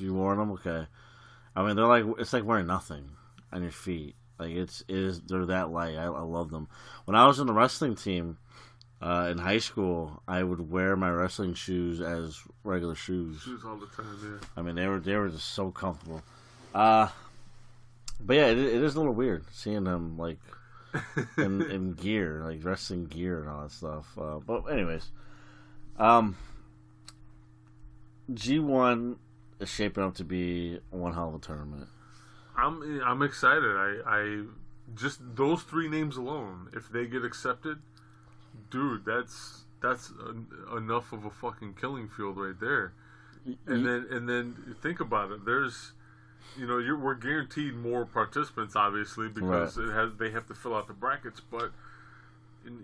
you wore them, okay. I mean, it's like wearing nothing on your feet. Like they're that light. I love them. When I was in the wrestling team in high school, I would wear my wrestling shoes as regular shoes. Shoes all the time, yeah. I mean, they were just so comfortable. But yeah, it is a little weird seeing them like. in gear, like wrestling gear and all that stuff. But anyways, G1 is shaping up to be one hell of a tournament. I'm excited. I just those three names alone, if they get accepted, dude, that's enough of a fucking killing field right there. And then think about it. There's, you know, we're guaranteed more participants, obviously, because they have to fill out the brackets. But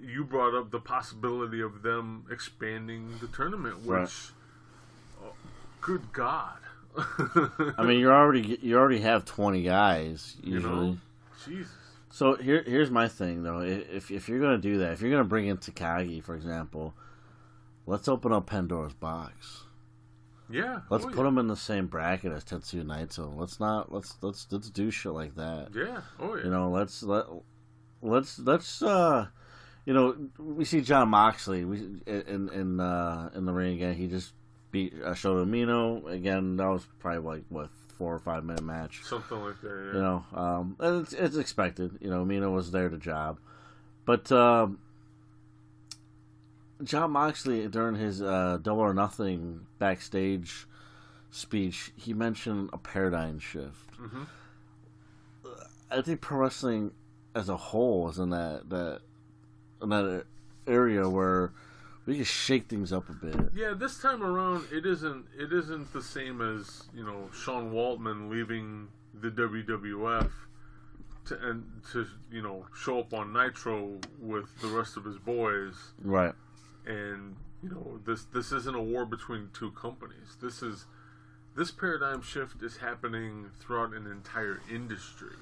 you brought up the possibility of them expanding the tournament, which, good God. I mean, you already have 20 guys usually. You know? Jesus. So here's my thing though. If you're gonna do that, if you're gonna bring in Takagi, for example, let's open up Pandora's box. Yeah. Let's put them in the same bracket as Tetsuya Naito. Let's do shit like that. Yeah. Oh yeah. You know, let's you know, we see Jon Moxley in the ring again. He just beat Shota Umino again. That was probably like 4 or 5 minute match, something like that. Yeah. You know, and it's expected. You know, Umino was there to job, but Jon Moxley, during his Double or Nothing backstage speech, he mentioned a paradigm shift. Mm-hmm. I think pro wrestling as a whole is in that area where we can shake things up a bit. Yeah, this time around, it isn't the same as Sean Waltman leaving the WWF to show up on Nitro with the rest of his boys. Right. And this isn't a war between two companies. This paradigm shift is happening throughout an entire industry.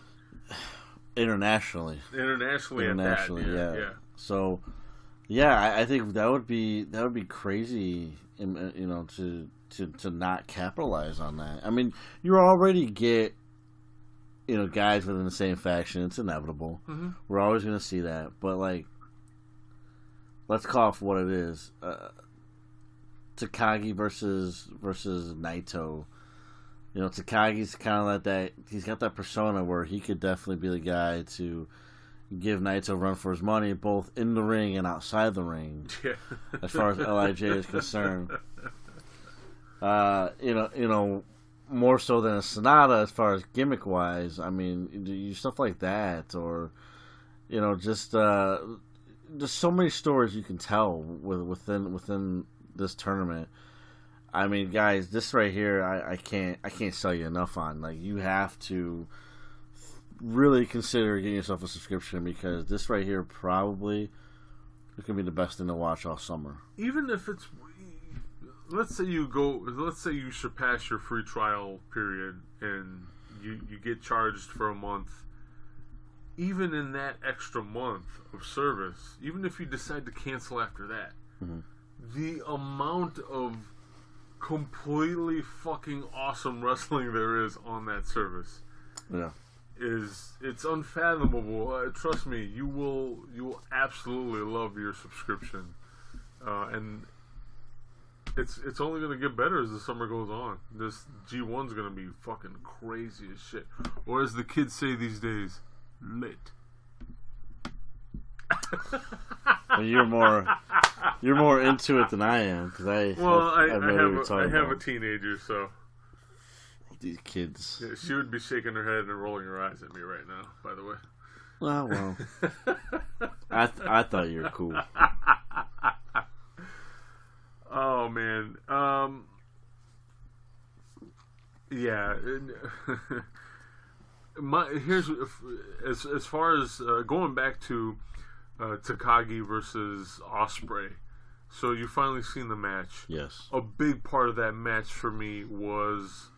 Internationally, yeah. So, yeah, I think that would be crazy, to not capitalize on that. I mean, you already get, guys within the same faction. It's inevitable. Mm-hmm. We're always going to see that. But let's call it for what it is. Takagi versus Naito. Takagi's kind of like that. He's got that persona where he could definitely be the guy to give Naito a run for his money, both in the ring and outside the ring. Yeah. As far as LIJ is concerned, more so than a Sonata as far as gimmick wise. I mean, stuff like that, or just there's so many stories you can tell within this tournament. I mean, guys, this right here, I can't sell you enough on. Like, you have to really consider getting yourself a subscription, because this right here probably is gonna be the best thing to watch all summer. Even if it's, let's say you surpass your free trial period and you get charged for a month. Even in that extra month of service, even if you decide to cancel after that, mm-hmm. the amount of completely fucking awesome wrestling there is on that service, it's unfathomable. Trust me, you will absolutely love your subscription, and it's only going to get better as the summer goes on. This G1's going to be fucking crazy as shit, or as the kids say these days, lit. Well, you're more into it than I am, because I have a teenager, so these kids. Yeah, she would be shaking her head and rolling her eyes at me right now. By the way. Well, I thought you were cool. Oh man, yeah. Here's as far as going back to Takagi versus Ospreay. So you finally seen the match. Yes. A big part of that match for me was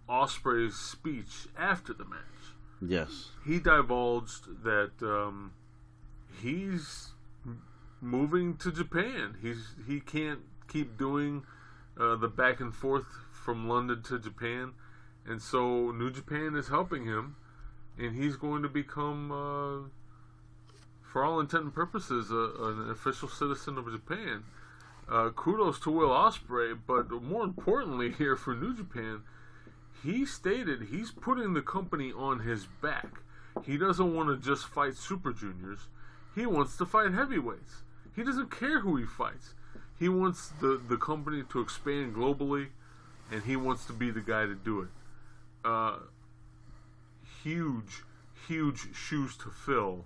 Ospreay's speech after the match. Yes. He divulged that he's moving to Japan. He can't keep doing the back and forth from London to Japan, and so New Japan is helping him, and he's going to become, for all intent and purposes, an official citizen of Japan. Kudos to Will Ospreay, but more importantly here for New Japan, he stated he's putting the company on his back. He doesn't want to just fight Super Juniors. He wants to fight heavyweights. He doesn't care who he fights. He wants the company to expand globally, and he wants to be the guy to do it. Huge shoes to fill.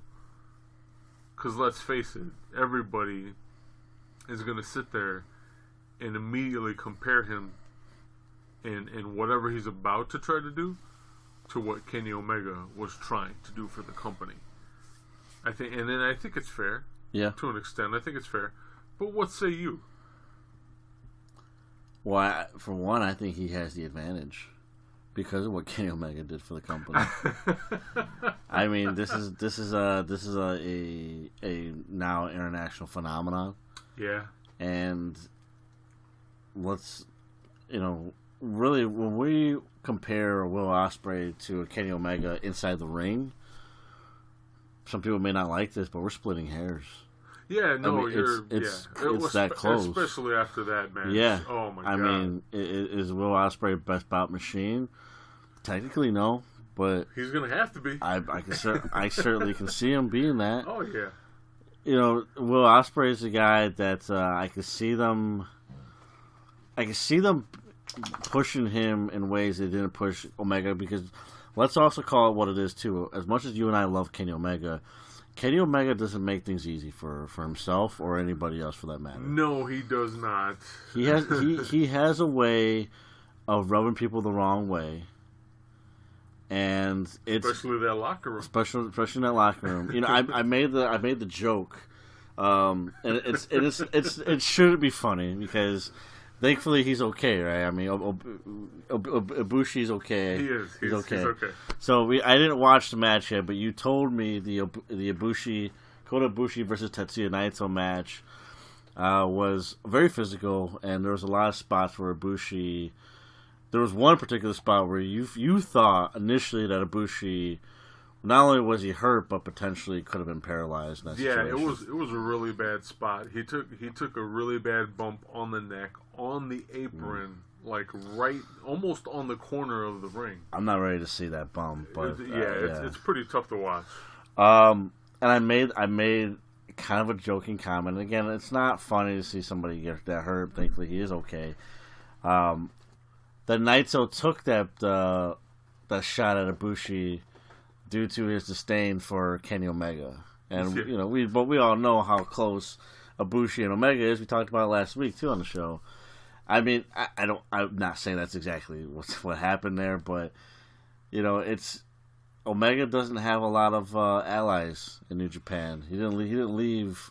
Because let's face it, everybody is going to sit there and immediately compare him in whatever he's about to try to do to what Kenny Omega was trying to do for the company. I think it's fair. Yeah. To an extent, I think it's fair. But what say you? Well, for one, I think he has the advantage because of what Kenny Omega did for the company. I mean, this is a now international phenomenon. Yeah. And let's, really, when we compare Will Ospreay to Kenny Omega inside the ring, some people may not like this, but we're splitting hairs. Yeah, no, it's that close, especially after that match. Yeah. Oh my god. I mean, is Will Ospreay best bout machine? Technically, no, but he's gonna have to be. I certainly can see him being that. Oh yeah. Will Ospreay is a guy that I can see them pushing him in ways they didn't push Omega, because let's also call it what it is too. As much as you and I love Kenny Omega, Kenny Omega doesn't make things easy for himself or anybody else for that matter. No, he does not. He has a way of rubbing people the wrong way, and it's Especially that locker room. especially in that locker room. You know, I made the joke, and it shouldn't be funny because thankfully he's okay, right? I mean, Ibushi's okay. He is. He's okay. He's okay. So I didn't watch the match yet, but you told me the Ibushi, Kota Ibushi versus Tetsuya Naito match was very physical, and there was a lot of spots where Ibushi. There was one particular spot where you thought initially that Ibushi, not only was he hurt, but potentially could have been paralyzed. In that situation. it was a really bad spot. He took a really bad bump on the neck, on the apron, like right, almost on the corner of the ring. I'm not ready to see that bump, but it's pretty tough to watch. And I made kind of a joking comment. Again, it's not funny to see somebody get that hurt. Thankfully, he is okay. That Naito took that shot at Ibushi due to his disdain for Kenny Omega, and you know we all know how close Ibushi and Omega is. We talked about it last week too on the show. I mean, I'm not saying that's exactly what happened there, but you know, it's Omega doesn't have a lot of allies in New Japan. He didn't leave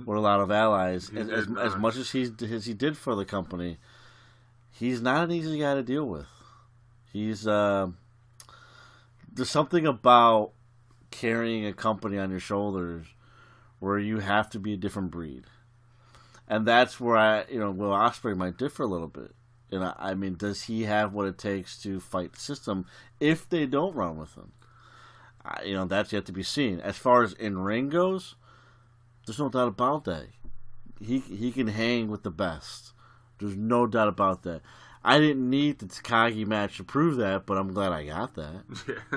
with a lot of allies as much as he did for the company. He's not an easy guy to deal with. He's there's something about carrying a company on your shoulders where you have to be a different breed, and that's where Will Ospreay might differ a little bit. And I mean, does he have what it takes to fight the system if they don't run with him? That's yet to be seen. As far as in ring goes, there's no doubt about that. He can hang with the best. There's no doubt about that. I didn't need the Takagi match to prove that, but I'm glad I got that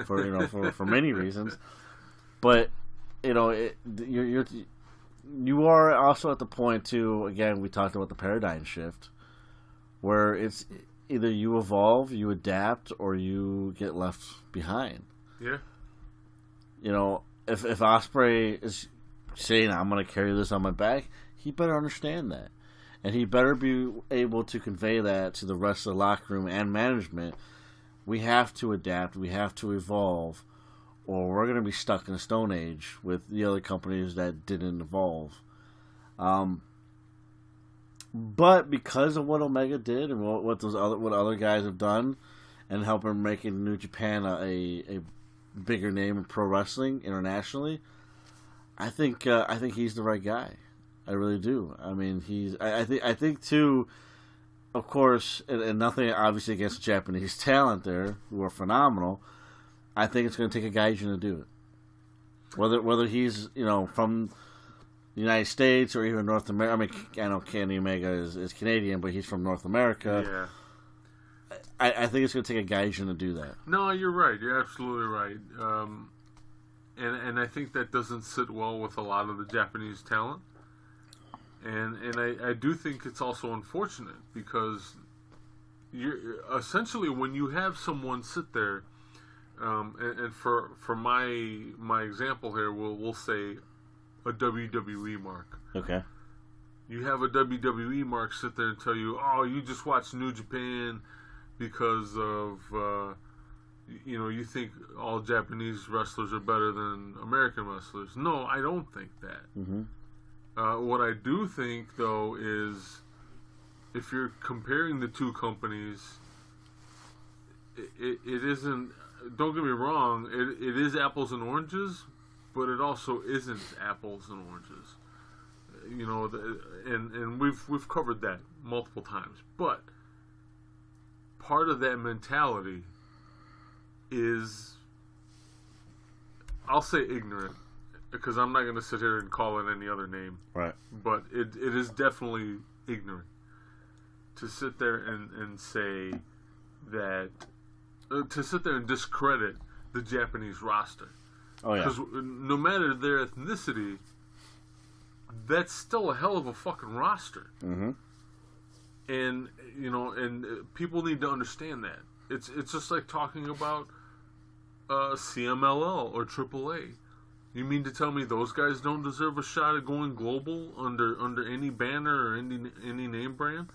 for many reasons. But you are also at the point too. Again, we talked about the paradigm shift, where it's either you evolve, you adapt, or you get left behind. Yeah. If Ospreay is saying I'm going to carry this on my back, he better understand that. And he better be able to convey that to the rest of the locker room and management. We have to adapt. We have to evolve. Or we're going to be stuck in a stone age with the other companies that didn't evolve. But because of what Omega did and what other guys have done and helping making New Japan a bigger name in pro wrestling internationally, I think he's the right guy. I really do. I mean, I think too, of course, and nothing obviously against Japanese talent there, who are phenomenal. I think it's going to take a gaijin to do it. Whether he's from the United States or even North America. I mean, I know Kenny Omega is Canadian, but he's from North America. Yeah. I think it's going to take a gaijin to do that. No, you're right. You're absolutely right. And I think that doesn't sit well with a lot of the Japanese talent. And I do think it's also unfortunate because you're essentially when you have someone sit there, and for my example here, we'll say a WWE mark. Okay. You have a WWE mark sit there and tell you, oh, you just watch New Japan because of you think all Japanese wrestlers are better than American wrestlers. No, I don't think that. Mm-hmm. What I do think, though, is if you're comparing the two companies, it isn't. Don't get me wrong. It is apples and oranges, but it also isn't apples and oranges. And we've covered that multiple times. But part of that mentality is, I'll say, ignorant. Because I'm not going to sit here and call it any other name. Right. But it is definitely ignorant to sit there and say that, to sit there and discredit the Japanese roster. Oh, yeah. Because no matter their ethnicity, that's still a hell of a fucking roster. Mm-hmm. And, and people need to understand that. It's just like talking about CMLL or AAA. You mean to tell me those guys don't deserve a shot at going global under any banner or any name brand?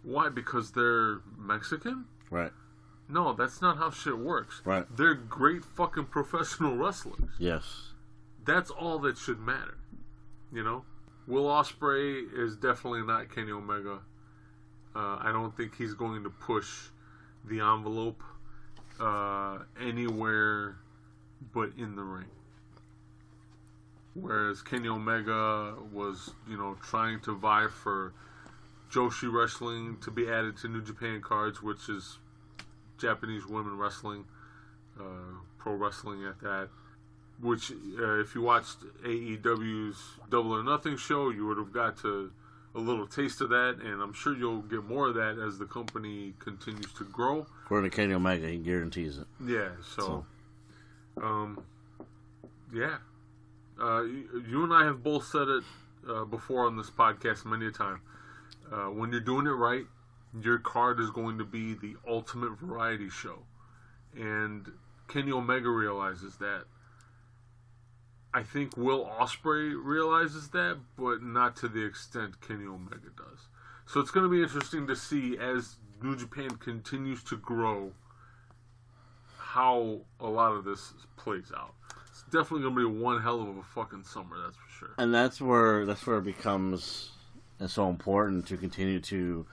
Why? Because they're Mexican? Right. No, that's not how shit works. Right. They're great fucking professional wrestlers. Yes. That's all that should matter. You know? Will Ospreay is definitely not Kenny Omega. I don't think he's going to push the envelope anywhere but in the ring. Whereas Kenny Omega was, trying to vie for Joshi Wrestling to be added to New Japan cards, which is Japanese women wrestling, pro wrestling at that. Which, if you watched AEW's Double or Nothing show, you would have got a little taste of that, and I'm sure you'll get more of that as the company continues to grow. According to Kenny Omega, he guarantees it. Yeah, yeah. You and I have both said it before on this podcast many a time. When you're doing it right, your card is going to be the ultimate variety show. And Kenny Omega realizes that. I think Will Ospreay realizes that, but not to the extent Kenny Omega does. So it's going to be interesting to see as New Japan continues to grow how a lot of this plays out. It's definitely going to be one hell of a fucking summer, that's for sure. And that's where it becomes so important to continue to,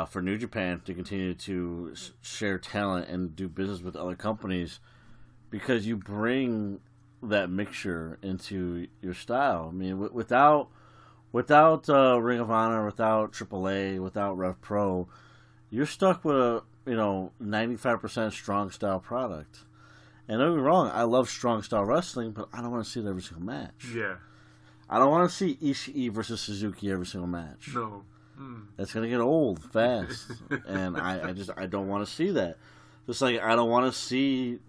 for New Japan, to continue to share talent and do business with other companies, because you bring that mixture into your style. I mean, without Ring of Honor, without AAA, without Rev Pro, you're stuck with a 95% strong style product. And don't get me wrong, I love strong style wrestling, but I don't want to see it every single match. Yeah. I don't want to see Ishii versus Suzuki every single match. No. That's gonna get old fast, and I don't want to see that. Just like I don't want to see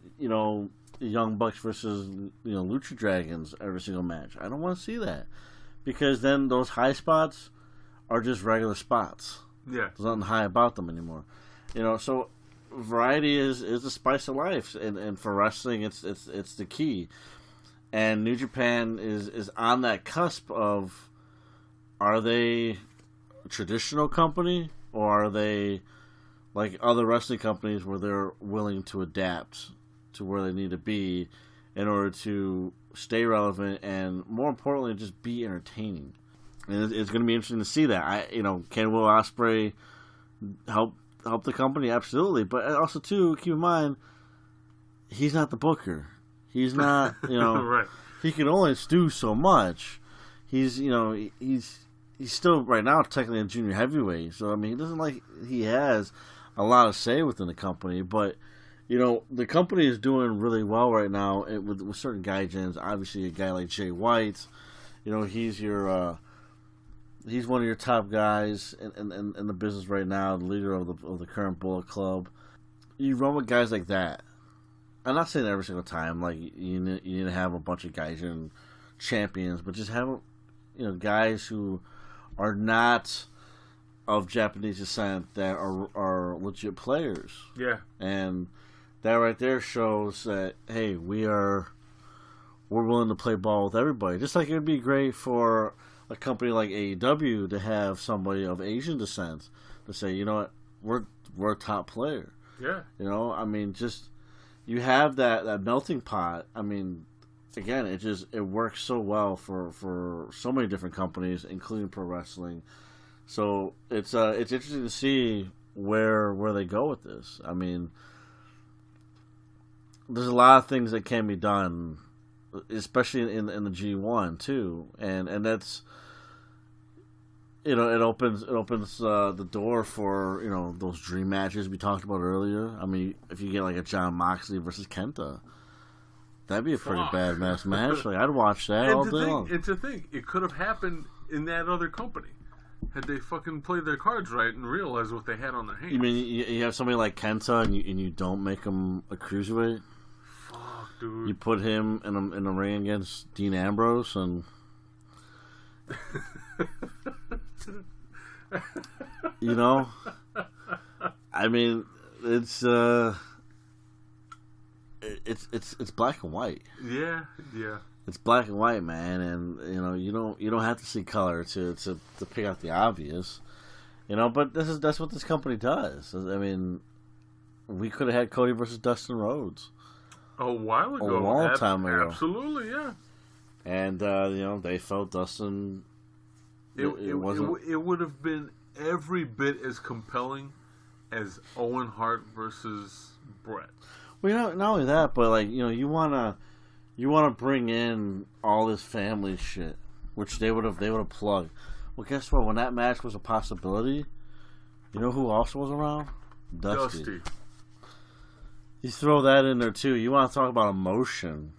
Young Bucks versus Lucha Dragons every single match. I don't want to see that, because then those high spots are just regular spots. Yeah, there's nothing high about them anymore. So variety is the spice of life, and for wrestling, it's the key. And New Japan is on that cusp of, are they a traditional company, or are they like other wrestling companies where they're willing to adapt to where they need to be in order to stay relevant and, more importantly, just be entertaining. And it's going to be interesting to see that. Can Will Ospreay help the company? Absolutely, but also too, keep in mind, he's not the booker. He's not, right. He can only do so much. He's still right now technically a junior heavyweight, so I mean, it doesn't like he has a lot of say within the company, but. The company is doing really well right now with certain gaijins. Obviously, a guy like Jay White, he's he's one of your top guys in the business right now, the leader of the current Bullet Club. You run with guys like that. I'm not saying every single time, like you need to have a bunch of gaijin champions, but just have guys who are not of Japanese descent that are legit players. Yeah, and that right there shows that, hey, we're willing to play ball with everybody. Just like it would be great for a company like AEW to have somebody of Asian descent to say, you know what, we're a top player. Yeah. I mean, just you have that melting pot. I mean, again, it works so well for so many different companies, including pro wrestling. So it's interesting to see where they go with this. I mean, there's a lot of things that can be done, especially in the G1 too, and that's it opens the door for those dream matches we talked about earlier. I mean, if you get like a Jon Moxley versus Kenta, that'd be a pretty badass match. Like I'd watch that all day long. And to think, it could have happened in that other company had they fucking played their cards right and realized what they had on their hands. You mean you have somebody like Kenta and you don't make him a cruiserweight? Dude. You put him in a ring against Dean Ambrose, and I mean, it's it's black and white. Yeah. It's black and white, man, and you don't have to see color to pick out the obvious, But that's what this company does. I mean, we could have had Cody versus Dustin Rhodes a while ago, a long time ago. Absolutely, yeah. And they felt Dustin. It would have been every bit as compelling as Owen Hart versus Brett. Well, not only that, but you wanna bring in all this family shit, which they would have plugged. Well, guess what? When that match was a possibility, you know who also was around? Dusty. You throw that in there too. You want to talk about emotion?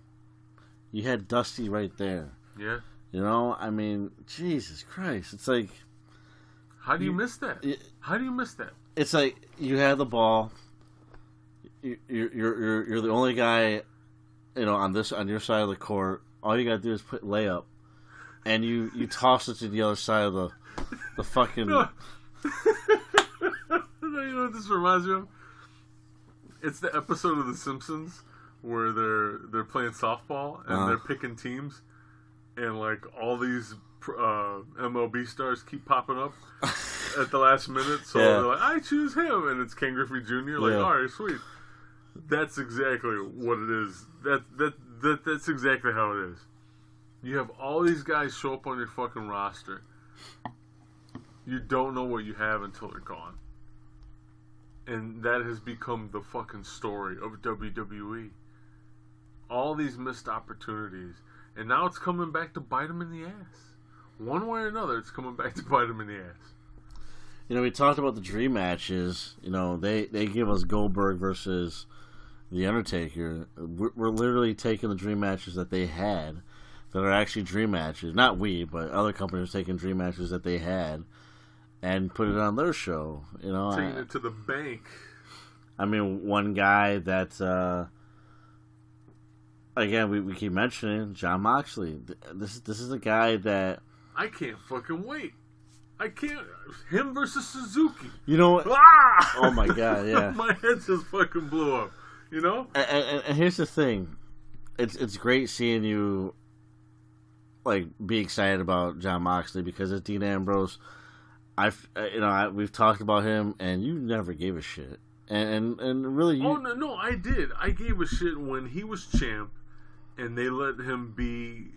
You had Dusty right there. Yeah. I mean, Jesus Christ! It's like, how do you miss that? How do you miss that? It's like you had the ball. You're the only guy, on your side of the court. All you gotta do is put layup, and you toss it to the other side of the fucking. No. You know what this reminds me of? It's the episode of The Simpsons where they're playing softball and they're picking teams, and like all these MLB stars keep popping up at the last minute. So they're like, I choose him, and it's Ken Griffey Jr. Like, all right, sweet. That's exactly what it is. That's exactly how it is. You have all these guys show up on your fucking roster. You don't know what you have until they're gone. And that has become the fucking story of WWE. All these missed opportunities. And now it's coming back to bite them in the ass. One way or another, it's coming back to bite them in the ass. We talked about the dream matches. They give us Goldberg versus The Undertaker. We're literally taking the dream matches that they had that are actually dream matches. Not we, but other companies taking dream matches that they had and put it on their show. Taking it to the bank. I mean, one guy that, again, we keep mentioning, Jon Moxley. This is a guy that... I can't fucking wait. I can't... Him versus Suzuki. You know what? Ah! Oh my god, yeah. My head just fucking blew up. And here's the thing. It's great seeing you, be excited about Jon Moxley, because as Dean Ambrose... we've talked about him, and you never gave a shit, and really. You... Oh no, I did. I gave a shit when he was champ, and they let him be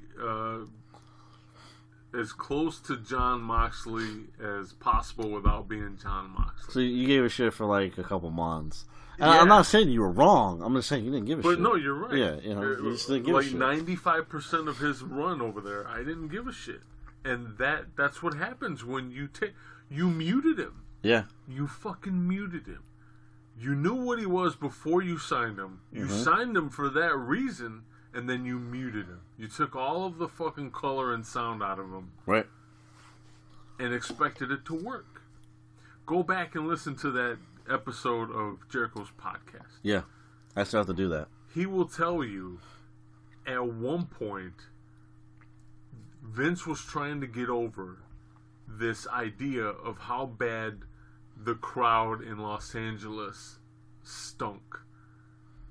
as close to Jon Moxley as possible without being Jon Moxley. So you gave a shit for a couple months. Yeah. I'm not saying you were wrong. I'm just saying you didn't give a shit. But no, you're right. Yeah, you just didn't give a shit. 95% of his run over there, I didn't give a shit, and that's what happens when you take. You muted him. Yeah. You fucking muted him. You knew what he was before you signed him. You signed him for that reason, and then you muted him. You took all of the fucking color and sound out of him. Right. And expected it to work. Go back and listen to that episode of Jericho's podcast. Yeah. I still have to do that. He will tell you, at one point, Vince was trying to get over this idea of how bad the crowd in Los Angeles stunk.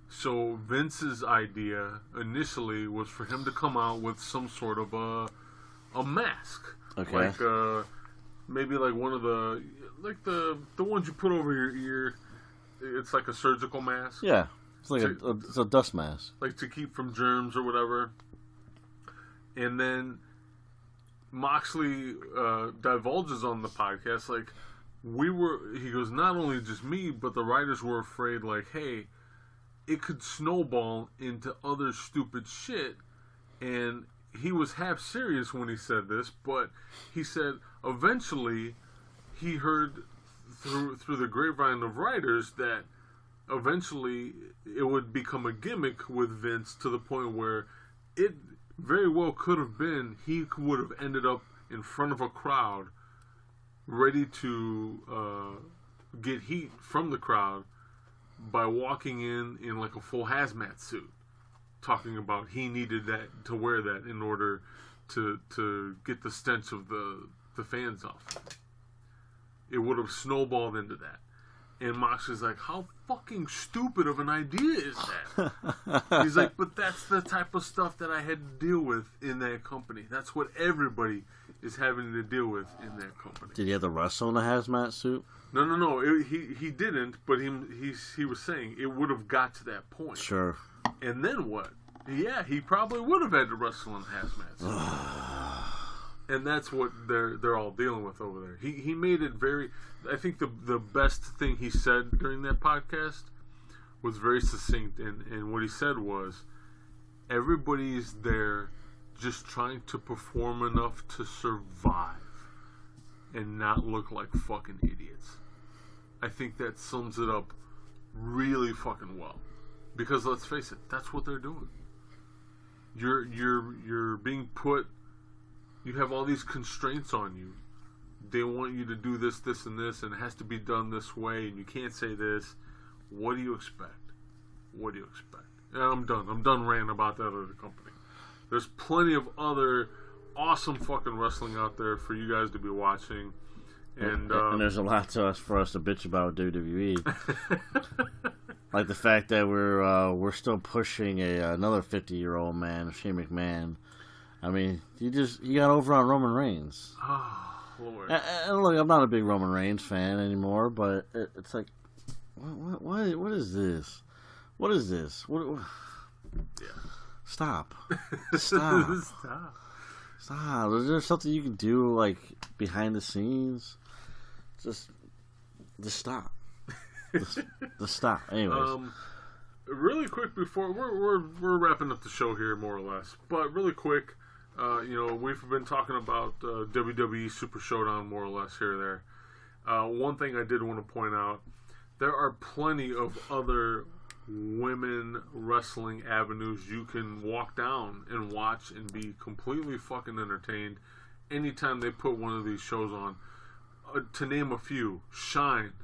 So Vince's idea initially was for him to come out with some sort of a mask. Okay. Maybe one of the ones you put over your ear. It's like a surgical mask. Yeah. It's like it's a dust mask. To keep from germs or whatever. And then Moxley divulges on the podcast, he goes, not only just me, but the writers were afraid, hey, it could snowball into other stupid shit. And he was half serious when he said this, but he said eventually he heard through the grapevine of writers that eventually it would become a gimmick with Vince, to the point where it very well could have been he would have ended up in front of a crowd ready to get heat from the crowd by walking in a full hazmat suit, talking about he needed that to wear that in order to get the stench of the fans off. It would have snowballed into that. And Moxley's like, how fucking stupid of an idea is that? He's like, but that's the type of stuff that I had to deal with in that company. That's what everybody is having to deal with in that company. Did he have to wrestle in a hazmat suit? No. He didn't, but he was saying it would have got to that point. Sure. And then what? Yeah, he probably would have had to wrestle in hazmat. And that's what they're all dealing with over there. He made it very. I think the best thing he said during that podcast was very succinct, and what he said was, everybody's there just trying to perform enough to survive and not look like fucking idiots. I think that sums it up really fucking well. Because let's face it, that's what they're doing. You're being put. You have all these constraints on you. They want you to do this, this, and this, and it has to be done this way, and you can't say this. What do you expect? What do you expect? And I'm done. I'm done ranting about that other company. There's plenty of other awesome fucking wrestling out there for you guys to be watching. And there's a lot for us to bitch about WWE. Like the fact that we're still pushing another 50-year-old man, Shane McMahon. I mean, he got over on Roman Reigns. Oh, Lord. And look, I'm not a big Roman Reigns fan anymore, but it's like, what is this? What is this? What? Yeah. Stop. Stop. Is there something you can do, like, behind the scenes? Just stop. Just stop. Anyways. Really quick before we're wrapping up the show here, more or less. But really quick, we've been talking about WWE Super Showdown more or less here or there. One thing I did want to point out: there are plenty of other women wrestling avenues you can walk down and watch and be completely fucking entertained anytime they put one of these shows on. To name a few, Shine.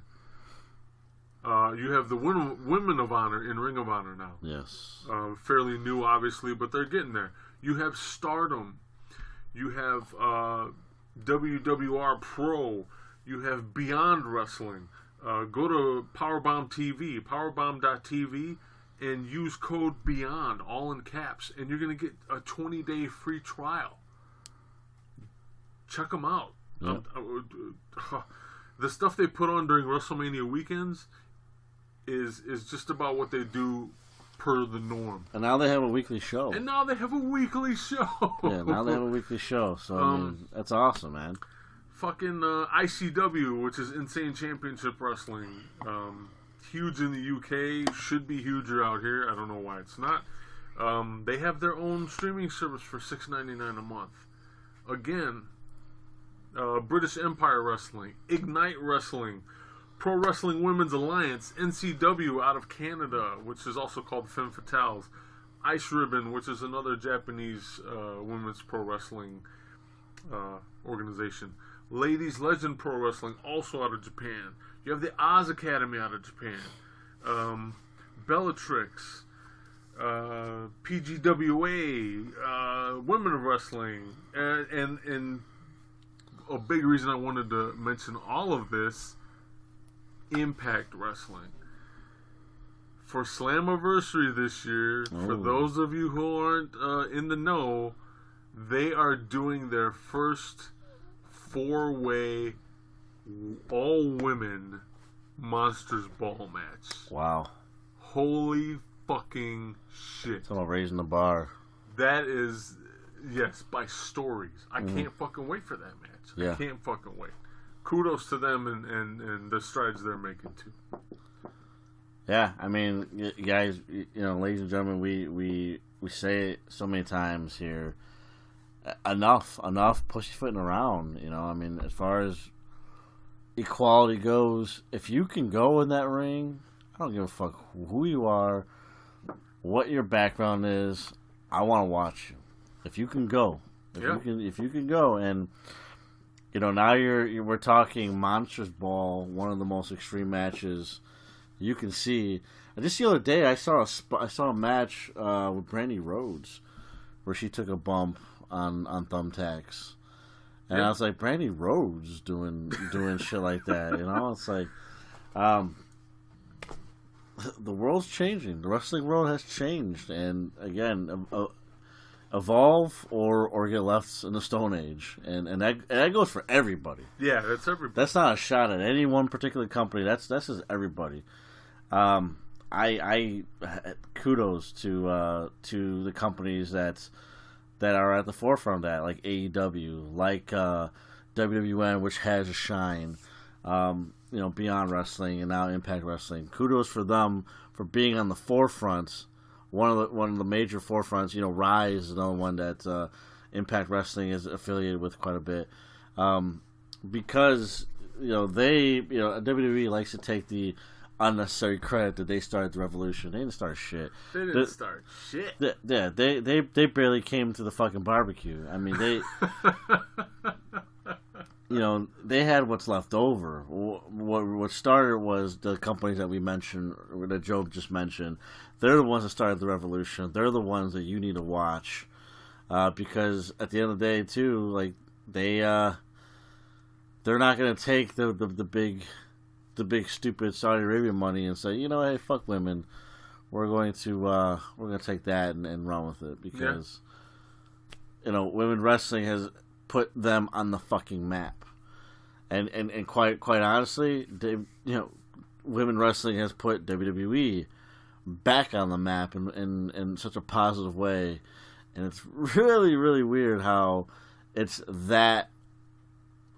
You have the Women of Honor in Ring of Honor now. Yes. Fairly new, obviously, but they're getting there. You have Stardom. You have WWR Pro. You have Beyond Wrestling. Go to Powerbomb TV, powerbomb.tv, and use code BEYOND, all in caps, and you're going to get a 20-day free trial. Check them out. Yep. The stuff they put on during WrestleMania weekends is just about what they do per the norm. And now they have a weekly show. Yeah, now they have a weekly show. So, I mean, that's awesome, man. Fucking ICW, which is Insane Championship Wrestling. Huge in the UK. Should be huger out here. I don't know why it's not. They have their own streaming service for $6.99 a month. Again, British Empire Wrestling, Ignite Wrestling, Pro Wrestling Women's Alliance, NCW out of Canada, which is also called Femme Fatales, Ice Ribbon, which is another Japanese women's pro wrestling organization, Ladies Legend Pro Wrestling, also out of Japan. You have the Oz Academy out of Japan, Bellatrix, PGWA, Women of Wrestling, and a big reason I wanted to mention all of this, Impact Wrestling. For Slammiversary this year, for those of you who aren't in the know, they are doing their first 4-way all-women Monsters Ball match. Wow. Holy fucking shit. It's all raising the bar. That is, yes, by stories. I can't fucking wait for that match. Yeah. I can't fucking wait. Kudos to them and the strides they're making too. Yeah, I mean, guys, ladies and gentlemen, we say it so many times here. Enough pussyfooting around. I mean, as far as equality goes, if you can go in that ring, I don't give a fuck who you are, what your background is. I want to watch you. If you can go, if you can go, and now we're talking Monsters Ball, one of the most extreme matches you can see. Just the other day, I saw a match with Brandy Rhodes where she took a bump on thumbtacks, and I was like, Brandy Rhodes doing shit like that. It's like, the world's changing. The wrestling world has changed, and again, evolve or get left in the Stone Age, and that goes for everybody. Yeah, that's everybody. That's not a shot at any one particular company. That's just everybody. I kudos to the companies that are at the forefront of that, like AEW, like WWN, which has a shine. Beyond Wrestling and now Impact Wrestling. Kudos for them for being on the forefront. One of the major forefronts. Rise is another one that Impact Wrestling is affiliated with quite a bit. Because WWE likes to take the unnecessary credit that they started the revolution. They didn't start shit. They didn't start shit. They barely came to the fucking barbecue. I mean, they they had what's left over. What started was the companies that we mentioned, that Joe just mentioned. They're the ones that started the revolution. They're the ones that you need to watch, because at the end of the day, too, like they're not going to take the big stupid Saudi Arabia money and say, hey, fuck women. We're going to take that and run with it, because women wrestling has put them on the fucking map, and quite honestly, women wrestling has put WWE back on the map in such a positive way, and it's really, really weird how it's that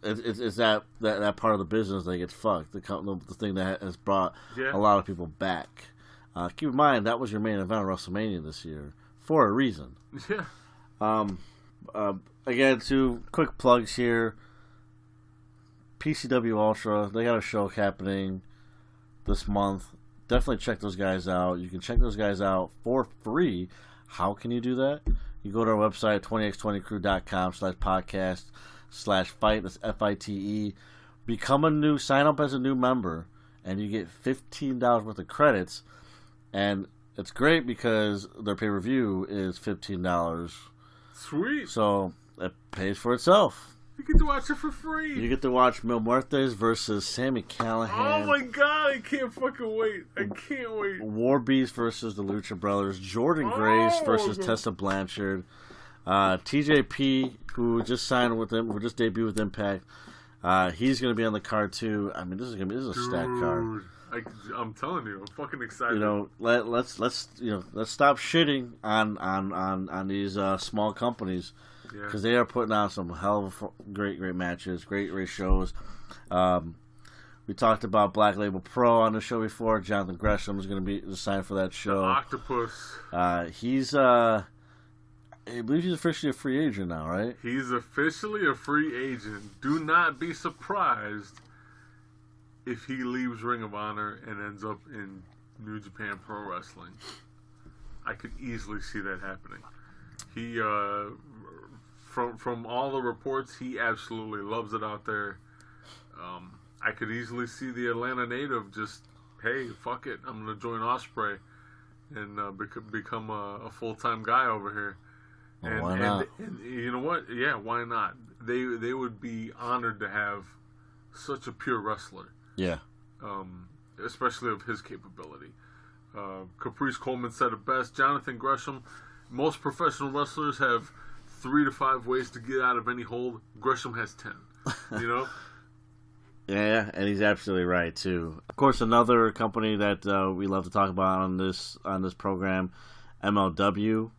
part of the business that gets fucked, the thing that has brought a lot of people back. Keep in mind that was your main event of WrestleMania this year for a reason. Yeah. Again, 2 quick plugs here. PCW Ultra, they got a show happening this month. Definitely check those guys out. You can check those guys out for free. How can you do that? You go to our website, 20x20crew.com/podcast/fight. That's FITE. Sign up as a new member, and you get $15 worth of credits. And it's great because their pay-per-view is $15. Sweet. So it pays for itself. You get to watch it for free. You get to watch Mil Muertes versus Sami Callihan. Oh my god, I can't fucking wait. I can't wait. War Beast versus the Lucha Brothers. Jordan Grace versus Tessa Blanchard. TJP, who just signed with them, who just debuted with Impact. He's going to be on the card too. I mean, this is a stacked card. I'm telling you, I'm fucking excited. Let's stop shitting on these small companies, because they are putting out some hell of great matches, great shows. We talked about Black Label Pro on the show before. Jonathan Gresham is going to be signed for that show. The Octopus. He's I believe he's officially a free agent now, right? He's officially a free agent. Do not be surprised if he leaves Ring of Honor and ends up in New Japan Pro Wrestling. I could easily see that happening. He, from all the reports, he absolutely loves it out there. I could easily see the Atlanta native just, hey, fuck it, I'm going to join Ospreay and become a full-time guy over here. And, why not? And you know what? Yeah, why not? They would be honored to have such a pure wrestler. Yeah. Especially of his capability. Caprice Coleman said it best. Jonathan Gresham, most professional wrestlers have 3 to 5 ways to get out of any hold. Gresham has 10. Yeah, and he's absolutely right too. Of course, another company that we love to talk about on this program, MLW.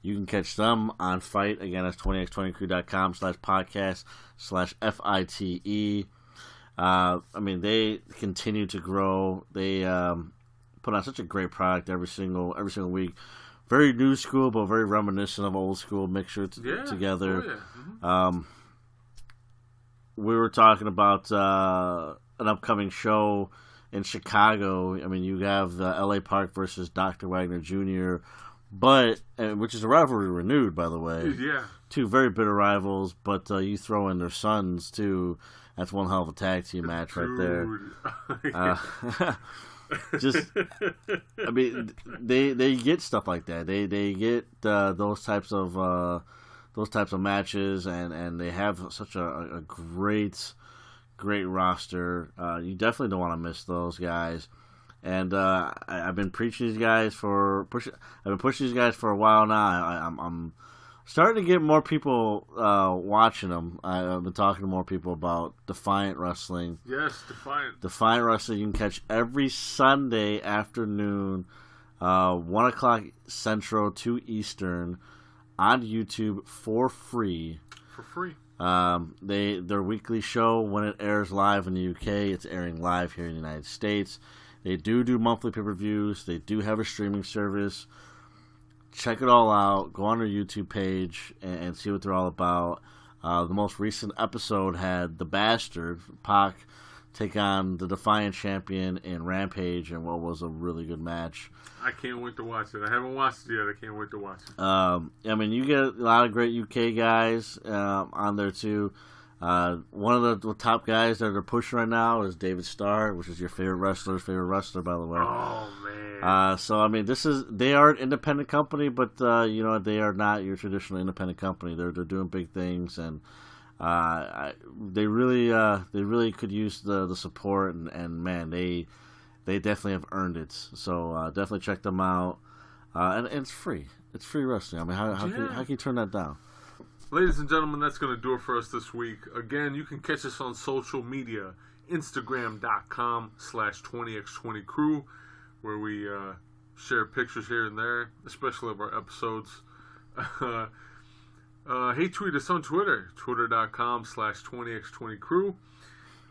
You can catch them on Fight. Again, that's 20x20crew.com/podcast/FITE. I mean, they continue to grow. They put on such a great product every single week. Very new school, but very reminiscent of old school mixture together. Oh, yeah. We were talking about an upcoming show in Chicago. I mean, you have the LA Park versus Dr. Wagner Jr., which is a rivalry renewed, by the way. Yeah. 2 very bitter rivals, but you throw in their sons too. That's one hell of a tag team match right there. I mean, they get stuff like that. They get those types of matches, and they have such a great roster. You definitely don't want to miss those guys. And I've been pushing these guys for a while now. I'm starting to get more people watching them. I've been talking to more people about Defiant Wrestling. Yes, Defiant. Defiant Wrestling you can catch every Sunday afternoon, 1 o'clock Central, 2 Eastern, on YouTube for free. For free. Their weekly show, when it airs live in the UK, it's airing live here in the United States. They do monthly pay-per-views. They do have a streaming service. Check it all out. Go on their YouTube page and see what they're all about. The most recent episode had The Bastard, Pac, take on the Defiant Champion in Rampage, and what was a really good match. I can't wait to watch it. I haven't watched it yet. I can't wait to watch it. I mean, you get a lot of great UK guys on there, too. One of the top guys that they're pushing right now is David Starr, which is your favorite wrestler, by the way. Oh, man. So, I mean, they are an independent company, but, they are not your traditional independent company. They're doing big things, and they really could use the support, and man, they definitely have earned it. So, definitely check them out. And it's free. It's free wrestling. I mean, how can you turn that down? Ladies and gentlemen, that's going to do it for us this week. Again, you can catch us on social media, Instagram.com/20x20crew, where we share pictures here and there, especially of our episodes. Hey, tweet us on Twitter, twitter.com/20x20crew.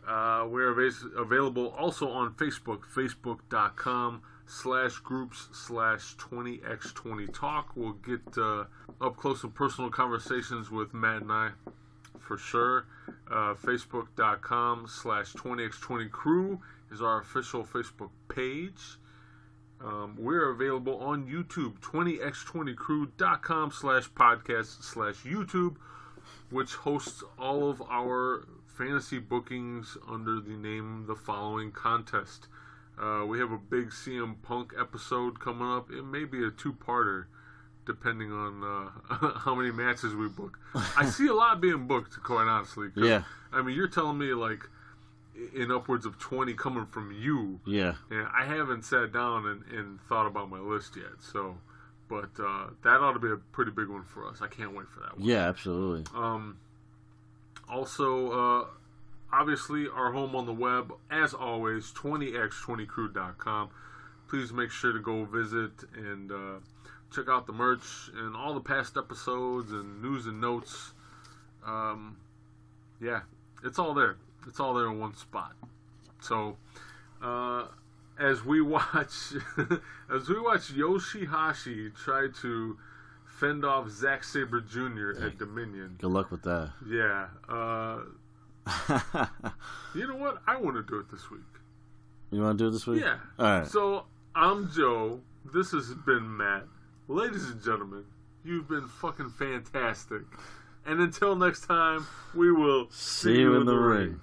We're available also on Facebook, facebook.com/groups/20x20talk. We'll get up close and personal conversations with Matt and I, for sure. Facebook.com/20x20crew is our official Facebook page. We're available on YouTube, 20x20crew.com/podcast/YouTube, which hosts all of our fantasy bookings under the name The Following Contest. We have a big CM Punk episode coming up. It may be a 2-parter, depending on how many matches we book. I see a lot being booked, quite honestly. Yeah. I mean, you're telling me, like, in upwards of 20 coming from you. Yeah. And I haven't sat down and thought about my list yet. So, but that ought to be a pretty big one for us. I can't wait for that one. Yeah, absolutely. Also, obviously, our home on the web, as always, 20x20crew.com. Please make sure to go visit and check out the merch and all the past episodes and news and notes. Yeah, it's all there. It's all there in one spot. So, as we watch Yoshihashi try to fend off Zack Sabre Jr. at Dominion. Good luck with that. Yeah. You know what? I want to do it this week. You want to do it this week? Yeah. All right. So, I'm Joe. This has been Matt. Ladies and gentlemen, you've been fucking fantastic. And until next time, we will see you in the ring.